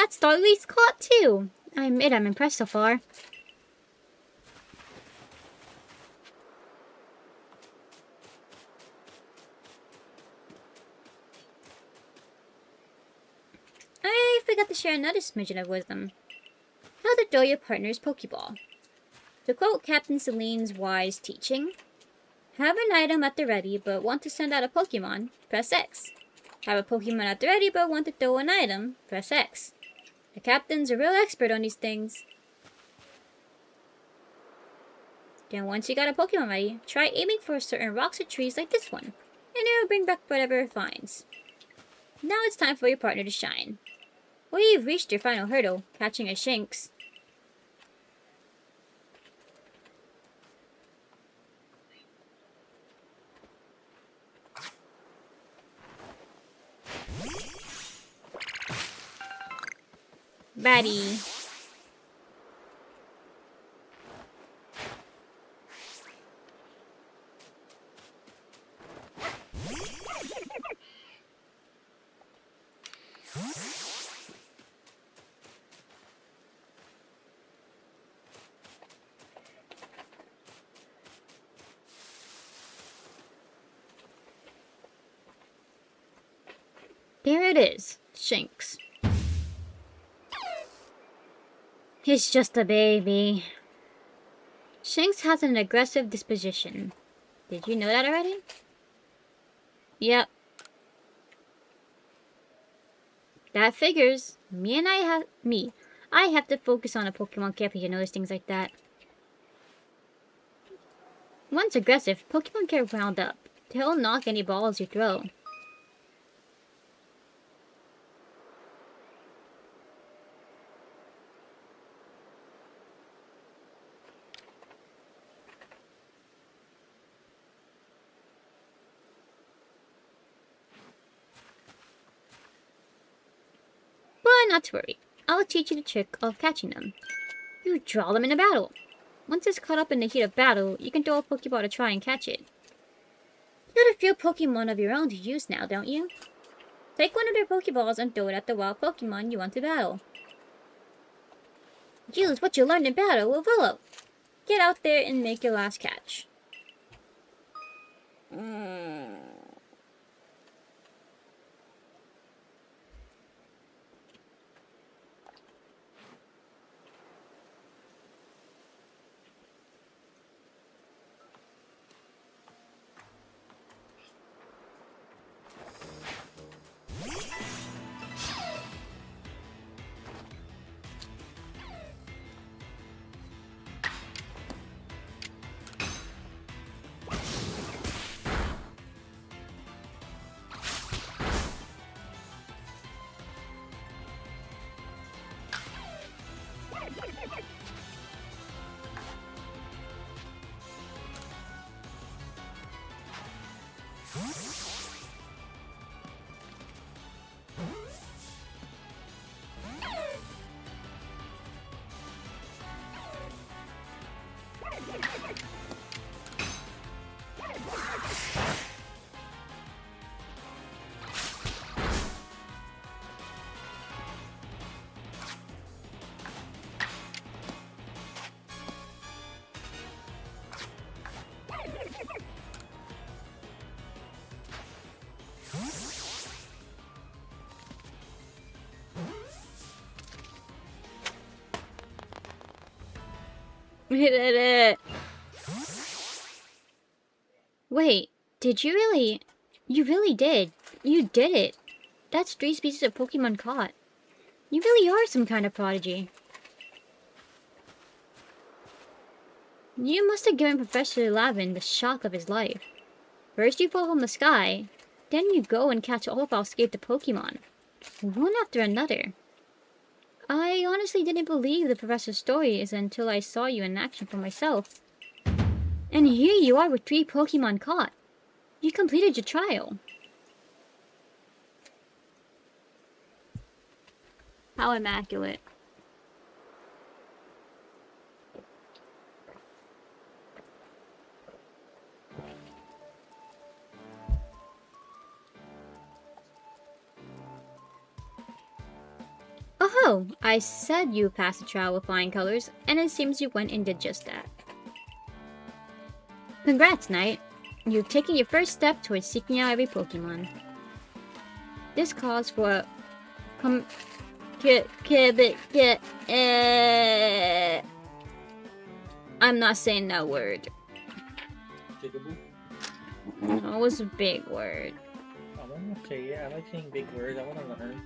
That's Starly's caught too. I admit I'm impressed so far. I forgot to share another smidgen of wisdom. How to throw your partner's Pokeball. To quote Captain Celine's wise teaching, have an item at the ready but want to send out a Pokemon, press X. Have a Pokemon at the ready but want to throw an item, press X. The captain's a real expert on these things. Then once you got a Pokemon ready, try aiming for certain rocks or trees like this one, and it'll bring back whatever it finds. Now it's time for your partner to shine. Well, you've reached your final hurdle, catching a Shinx. Batty. There it is, Shinx. He's just a baby. Shinx has an aggressive disposition. Did you know that already? Yep. That figures. I have to focus on a Pokemon carefully to notice things like that. Once aggressive, Pokemon get wound up. They'll knock any balls you throw. But not to worry. I'll teach you the trick of catching them. You draw them in a battle. Once it's caught up in the heat of battle, you can throw a Pokeball to try and catch it. You got a few Pokemon of your own to use now, don't you? Take one of their Pokeballs and throw it at the wild Pokemon you want to battle. Use what you learned in battle with Willow. Get out there and make your last catch. We did it! Wait, did you really? You really did. You did it. That's 3 species of Pokemon caught. You really are some kind of prodigy. You must have given Professor 𝓢𝓸𝓬𝓲𝓪𝓵 the shock of his life. First you fall from the sky, then you go and catch all of our escaped Pokemon. One after another. I honestly didn't believe the professor's stories until I saw you in action for myself. And here you are with 3 Pokemon caught. You completed your trial. How immaculate. So, I said you passed the trial with flying colors, and it seems you went and did just that. Congrats, Knight. You've taken your first step towards seeking out every Pokemon. This calls for a I'm not saying that word. Jigaboo? That was a big word. Okay, yeah, I like saying big words. I want to learn.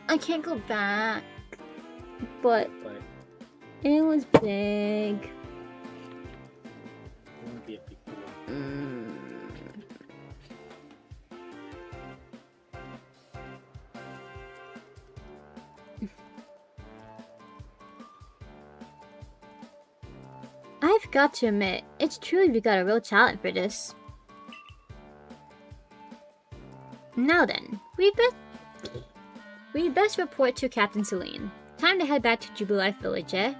I can't go back. But But it was big. it won't be a big deal. I've got to admit, it's true you got a real talent for this. Now then, we'd best report to Captain Celine. Time to head back to Jubilife Village, eh?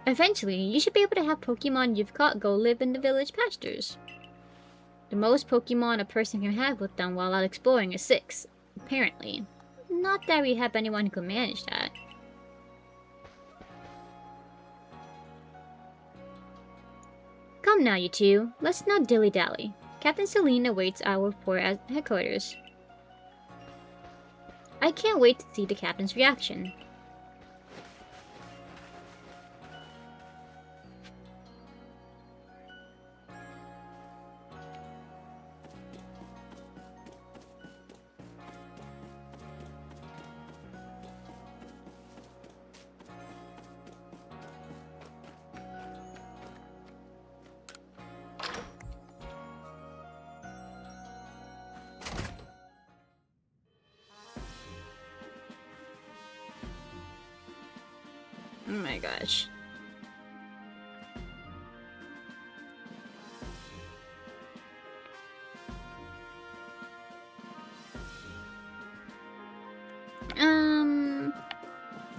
Eventually, you should be able to have Pokemon you've caught go live in the village pastures. The most Pokemon a person can have with them while out exploring is 6, apparently. Not that we have anyone who can manage that. Come now, you two. Let's not dilly-dally. Captain Celine awaits our report at headquarters. I can't wait to see the captain's reaction. Oh my gosh.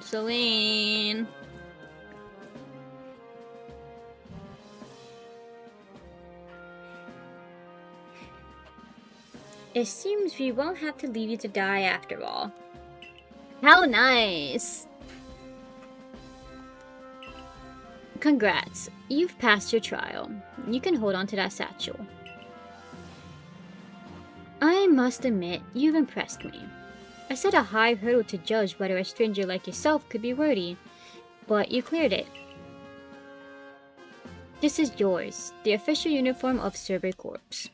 Celine. It seems we won't have to leave you to die after all. How nice! Congrats, you've passed your trial. You can hold on to that satchel. I must admit, you've impressed me. I set a high hurdle to judge whether a stranger like yourself could be worthy, but you cleared it. This is yours, the official uniform of 𝓢𝓸𝓬𝓲𝓪𝓵 Corps.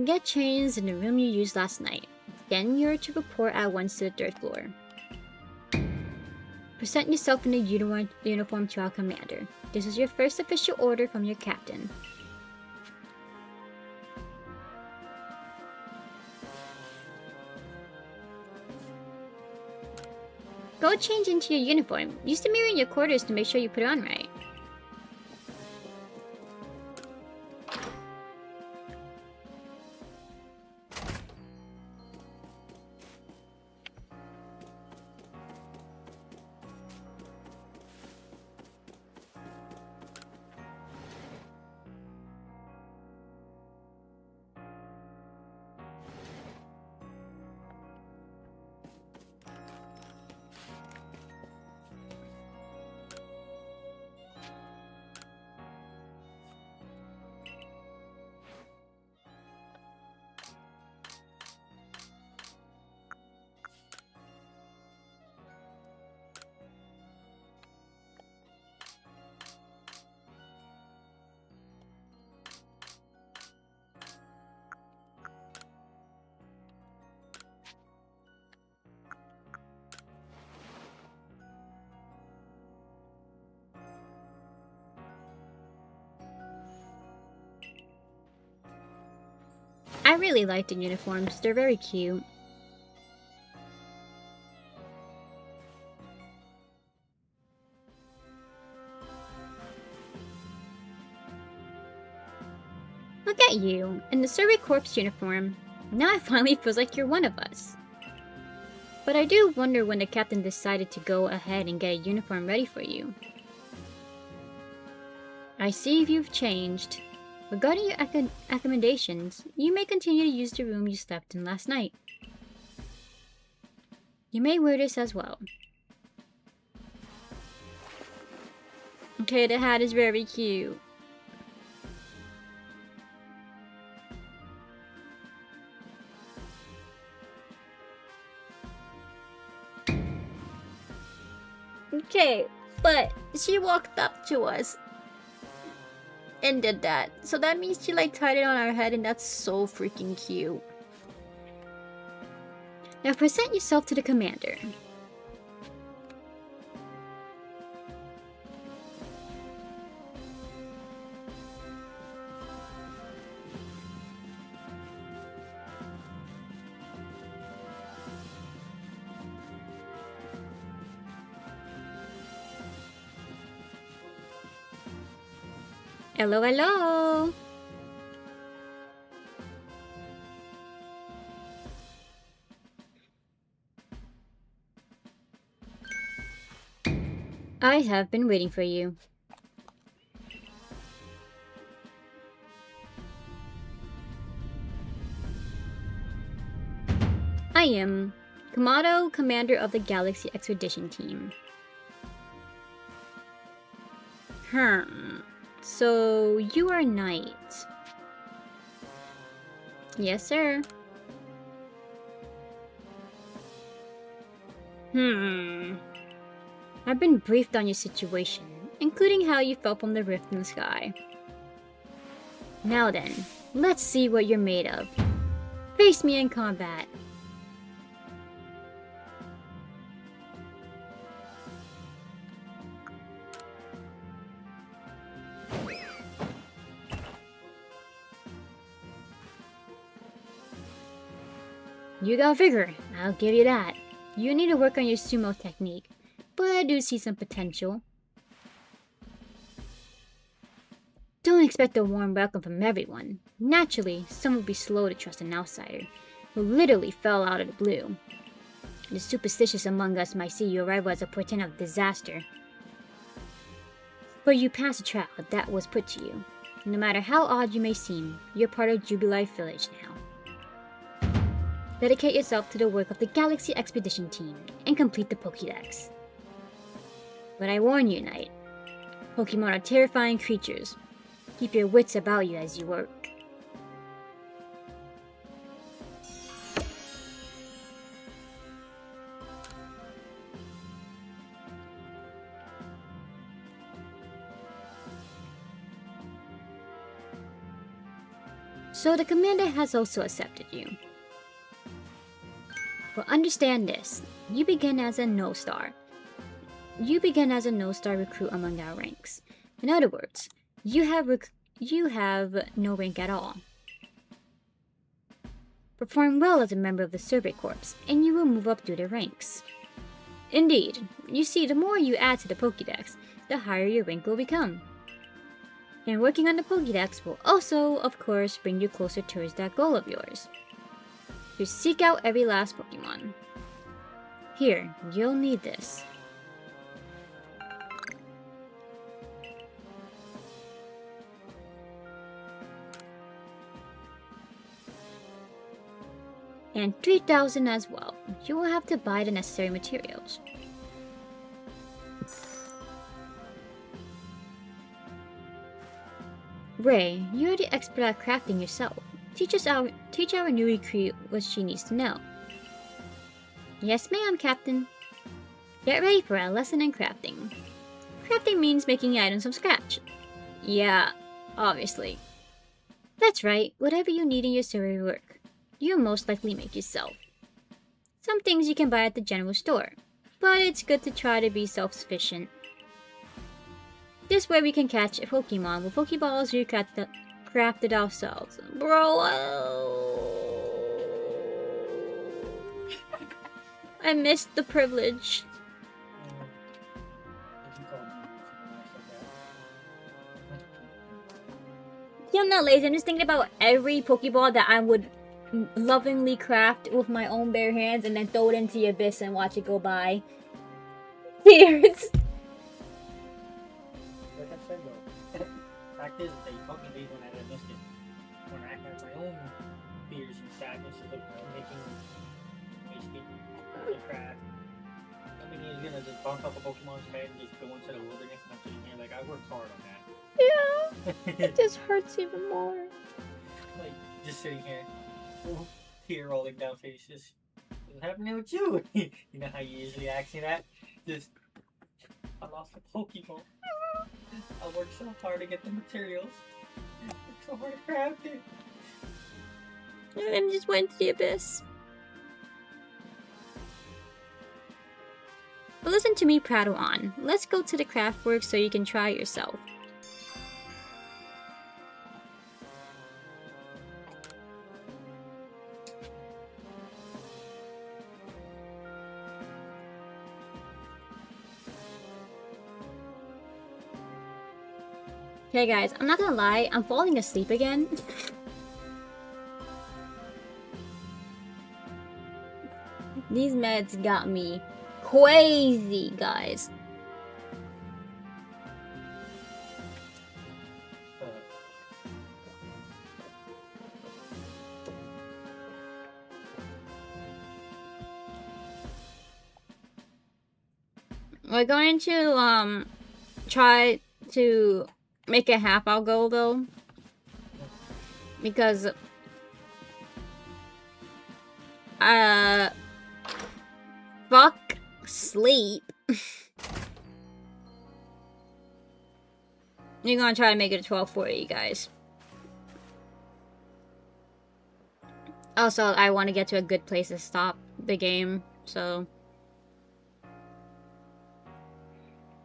Get changed in the room you used last night. Then you're to report at once to the 3rd floor. Present yourself in the uniform to our commander. This is your first official order from your captain. Go change into your uniform. Use the mirror in your quarters to make sure you put it on right. I really like the uniforms, they're very cute. Look at you, in the Survey Corps uniform. Now it finally feels like you're one of us. But I do wonder when the captain decided to go ahead and get a uniform ready for you. I see you've changed. Regarding your accommodations, you may continue to use the room you slept in last night. You may wear this as well. Okay, the hat is very cute. Okay, but she walked up to us and did that. So that means she like tied it on our head, and that's so freaking cute. Now present yourself to the commander. Hello, hello! I have been waiting for you. I am 𝓬𝓲𝓬𝓲, commander of the Galaxy Expedition Team. So, you are knight. Yes, sir. I've been briefed on your situation, including how you fell from the rift in the sky. Now then, let's see what you're made of. Face me in combat. You got vigor, I'll give you that. You need to work on your sumo technique, but I do see some potential. Don't expect a warm welcome from everyone. Naturally, some will be slow to trust an outsider, who literally fell out of the blue. The superstitious among us might see your arrival as a portent of disaster. But you passed a trial that was put to you. No matter how odd you may seem, you're part of Jubilife Village now. Dedicate yourself to the work of the Galaxy Expedition Team and complete the Pokédex. But I warn you, Knight. Pokemon are terrifying creatures. Keep your wits about you as you work. So the commander has also accepted you. But understand this, you begin as a no-star. You begin as a no-star recruit among our ranks. In other words, you have no rank at all. Perform well as a member of the Survey Corps, and you will move up through the ranks. Indeed, you see, the more you add to the Pokédex, the higher your rank will become. And working on the Pokédex will also, of course, bring you closer towards that goal of yours. To seek out every last Pokemon. Here, you'll need this. And 3,000 as well. You will have to buy the necessary materials. Ray, you're the expert at crafting yourself. Teach our new recruit what she needs to know. Yes, ma'am, Captain. Get ready for a lesson in crafting. Crafting means making items from scratch. Yeah, obviously. That's right, whatever you need in your survey work, you'll most likely make yourself. Some things you can buy at the general store, but it's good to try to be self-sufficient. This way we can catch a Pokemon with Pokeballs we crafted ourselves. Bro, I missed the privilege. Yeah, I'm not lazy. I'm just thinking about every Pokeball that I would lovingly craft with my own bare hands and then throw it into the abyss and watch it go by. Tears. Like I said though, fact is that you fucking days when I missed it. When I had my own fears and sadnesses of making the craft. I mean, he's gonna just bonk up a Pokemon's head and just go into the wilderness and I'm sitting here like, I worked hard on that. Yeah. It just hurts even more. Like, just sitting here, tear rolling down faces. What's happening with you? You know how you usually ask me that? Just, I lost a Pokemon. I worked so hard to get the materials. I worked so hard to craft it. And just went to the abyss. But listen to me prattle on. Let's go to the craftworks so you can try yourself. Okay guys, I'm not gonna lie, I'm falling asleep again. These meds got me crazy, guys. We're going to try to make a half hour goal though, because fuck sleep. You're gonna try to make it a 12:40, guys. Also, I want to get to a good place to stop the game, so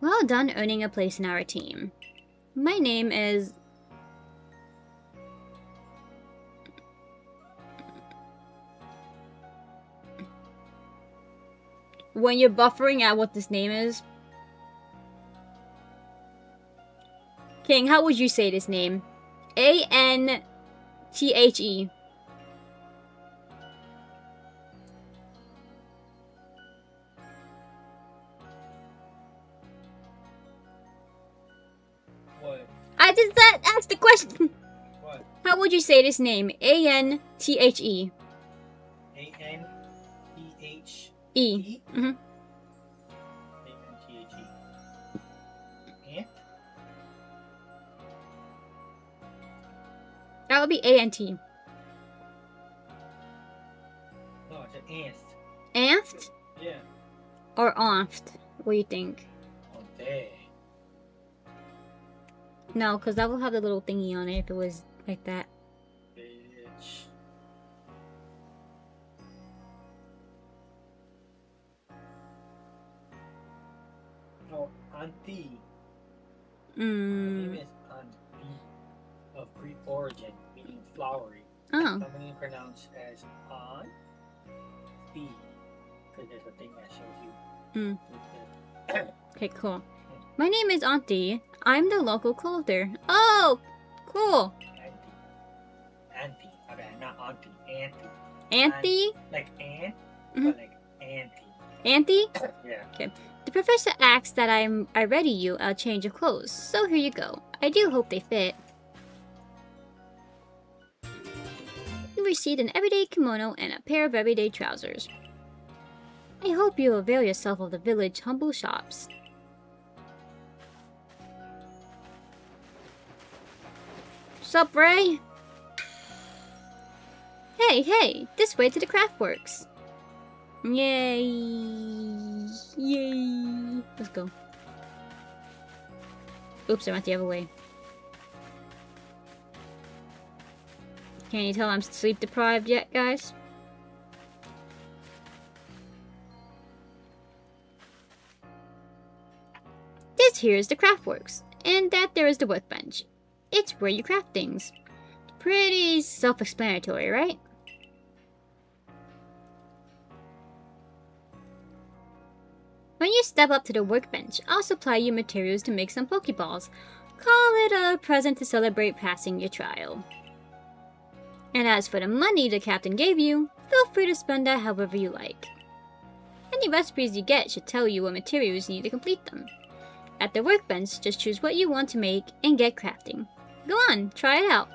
well done earning a place in our team. My name is... When you're buffering at what this name is... King, how would you say this name? A-N-T-H-E. What? I just asked the question. What? How would you say this name? A-N-T-H-E. A-N-T-H-E? Mm-hmm. A-N-T-H-E. Ant? That would be A-N-T. No, it's an ant. Anft? Yeah. Or Onft? What do you think? Oh, there. No, because that will have the little thingy on it if it was like that. Bitch. Oh, auntie. My name is Auntie of Greek origin, meaning flowery. Oh. Commonly pronounced as auntie, because there's a thing that shows you. Okay, cool. My name is Auntie. I'm the local clother. Oh, cool. Auntie. Okay, not auntie. Auntie. Auntie? Like aunt, Mhm. but like auntie. Auntie? Yeah. Okay. The professor asks that I ready you a change of clothes, so here you go. I do hope they fit. You received an everyday kimono and a pair of everyday trousers. I hope you avail yourself of the village humble shops. Sup, Ray? Hey, this way to the craftworks. Yay. Yay. Let's go. Oops, I went the other way. Can you tell I'm sleep deprived yet, guys? This here is the craftworks, and that there is the workbench. It's where you craft things. Pretty self-explanatory, right? When you step up to the workbench, I'll supply you materials to make some Pokeballs. Call it a present to celebrate passing your trial. And as for the money the captain gave you, feel free to spend that however you like. Any recipes you get should tell you what materials you need to complete them. At the workbench, just choose what you want to make and get crafting. Go on, try it out.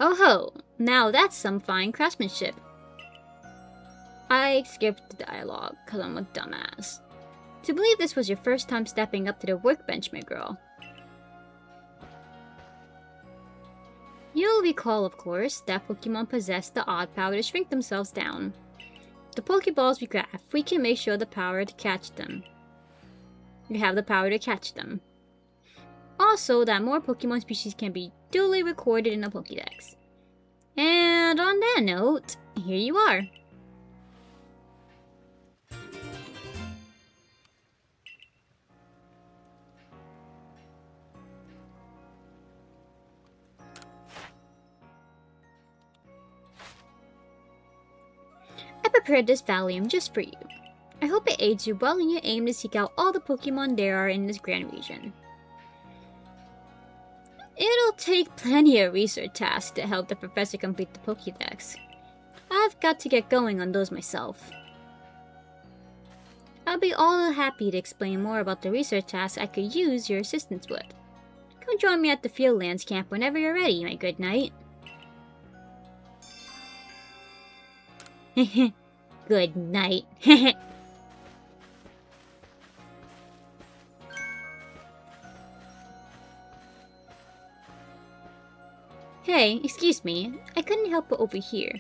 Oh ho, now that's some fine craftsmanship. I skipped the dialogue because I'm a dumbass. To believe this was your first time stepping up to the workbench, my girl. You'll recall, of course, that Pokemon possess the odd power to shrink themselves down. The Pokeballs we craft, we can make sure the power to catch them. You have the power to catch them. Also, that more Pokemon species can be duly recorded in a Pokédex. And on that note, here you are. I prepared this volume just for you. I hope it aids you well in your aim to seek out all the Pokemon there are in this grand region. It'll take plenty of research tasks to help the professor complete the Pokédex. I've got to get going on those myself. I'll be all happy to explain more about the research tasks I could use your assistance with. Come join me at the Fieldlands camp whenever you're ready, my good knight. Good night. Hey, excuse me. I couldn't help but overhear.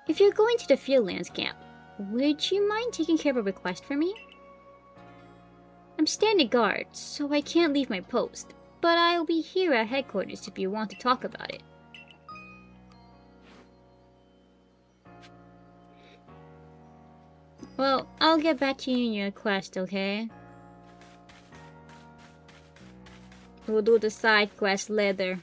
If you're going to the Fieldlands camp, would you mind taking care of a request for me? I'm standing guard, so I can't leave my post, but I'll be here at headquarters if you want to talk about it. Well, I'll get back to you in your quest, okay? We'll do the side quest later.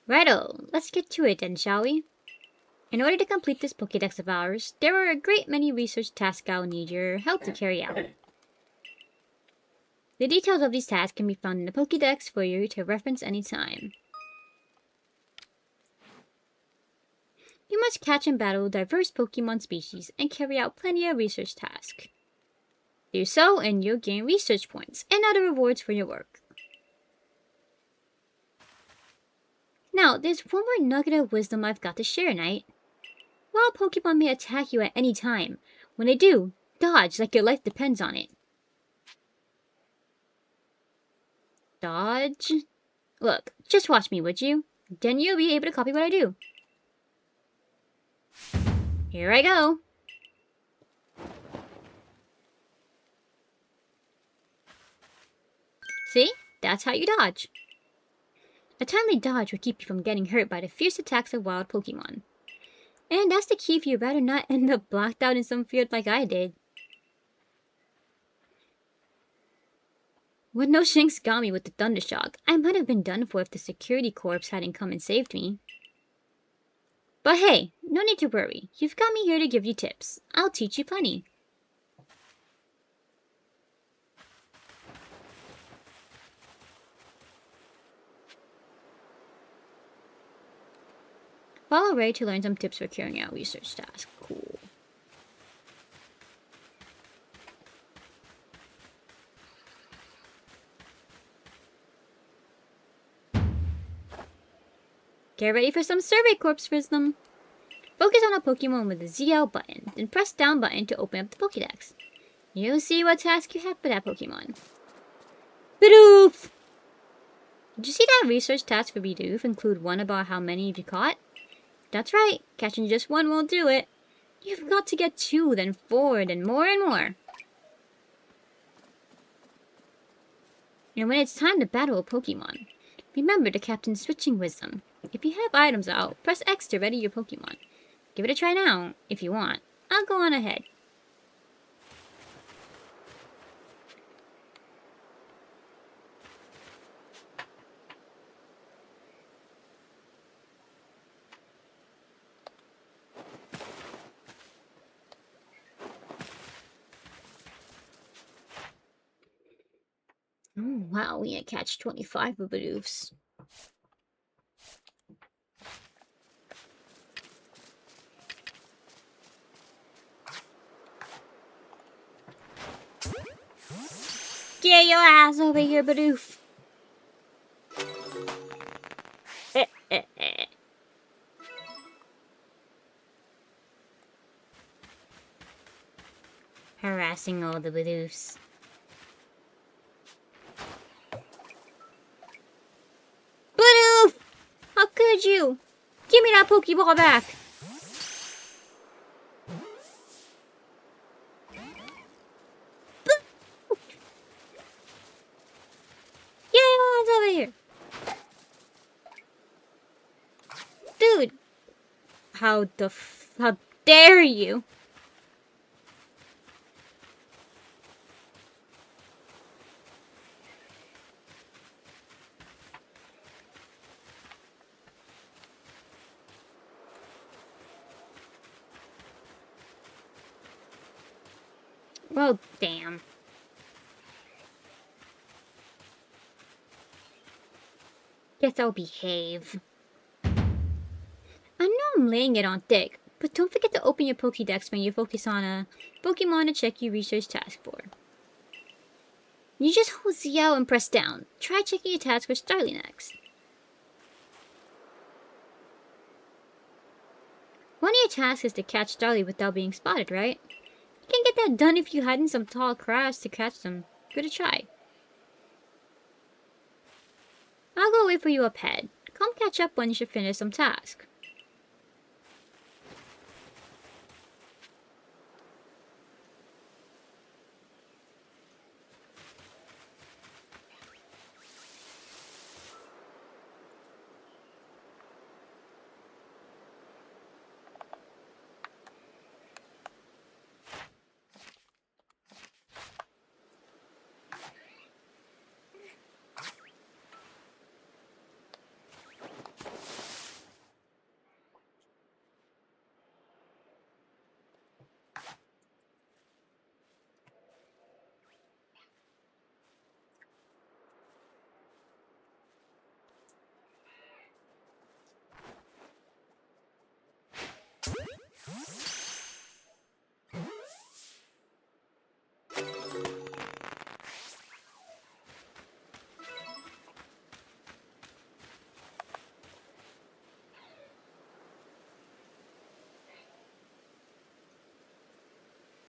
Righto, let's get to it then, shall we? In order to complete this Pokédex of ours, there are a great many research tasks I'll need your help to carry out. The details of these tasks can be found in the Pokédex for you to reference anytime. You must catch and battle diverse Pokemon species and carry out plenty of research tasks. Do so and you'll gain research points and other rewards for your work. Now, there's one more nugget of wisdom I've got to share, Knight. Wild Pokemon may attack you at any time. When they do, dodge like your life depends on it. Dodge? Look, just watch me, would you? Then you'll be able to copy what I do. Here I go. See? That's how you dodge. A timely dodge will keep you from getting hurt by the fierce attacks of wild Pokemon. And that's the key if you'd rather not end up blacked out in some field like I did. When no Shinx got me with the Thundershock, I might have been done for if the security corps hadn't come and saved me. But hey, no need to worry. You've got me here to give you tips. I'll teach you plenty. Follow Ray to learn some tips for carrying out research tasks. Cool. Get ready for some Survey Corps wisdom. Focus on a Pokemon with the ZL button, then press down button to open up the Pokédex. You'll see what task you have for that Pokemon. Bidoof! Did you see that research task for Bidoof include one about how many you caught? That's right, catching just one won't do it. You've got to get 2, then 4, then more and more. And when it's time to battle a Pokemon, remember the captain's switching wisdom. If you have items out, press X to ready your Pokemon. Give it a try now, if you want. I'll go on ahead. Oh, wow, we had catch 25 Badoofs. Get your ass over here, Bidoof. Harassing all the Bidoofs. Bidoof! How could you? Give me that Pokeball back! Get your ass over here! Dude! How dare you? Well, damn. Guess I'll behave. I know I'm laying it on thick, but don't forget to open your Pokédex when you focus on a Pokemon to check your research task for. You just hold ZL and press down. Try checking your task for Starly next. One of your tasks is to catch Starly without being spotted, right? You can get that done if you hide in some tall grass to catch them. Give it a try. I'll go wait for you up ahead. Come catch up when you should finish some task.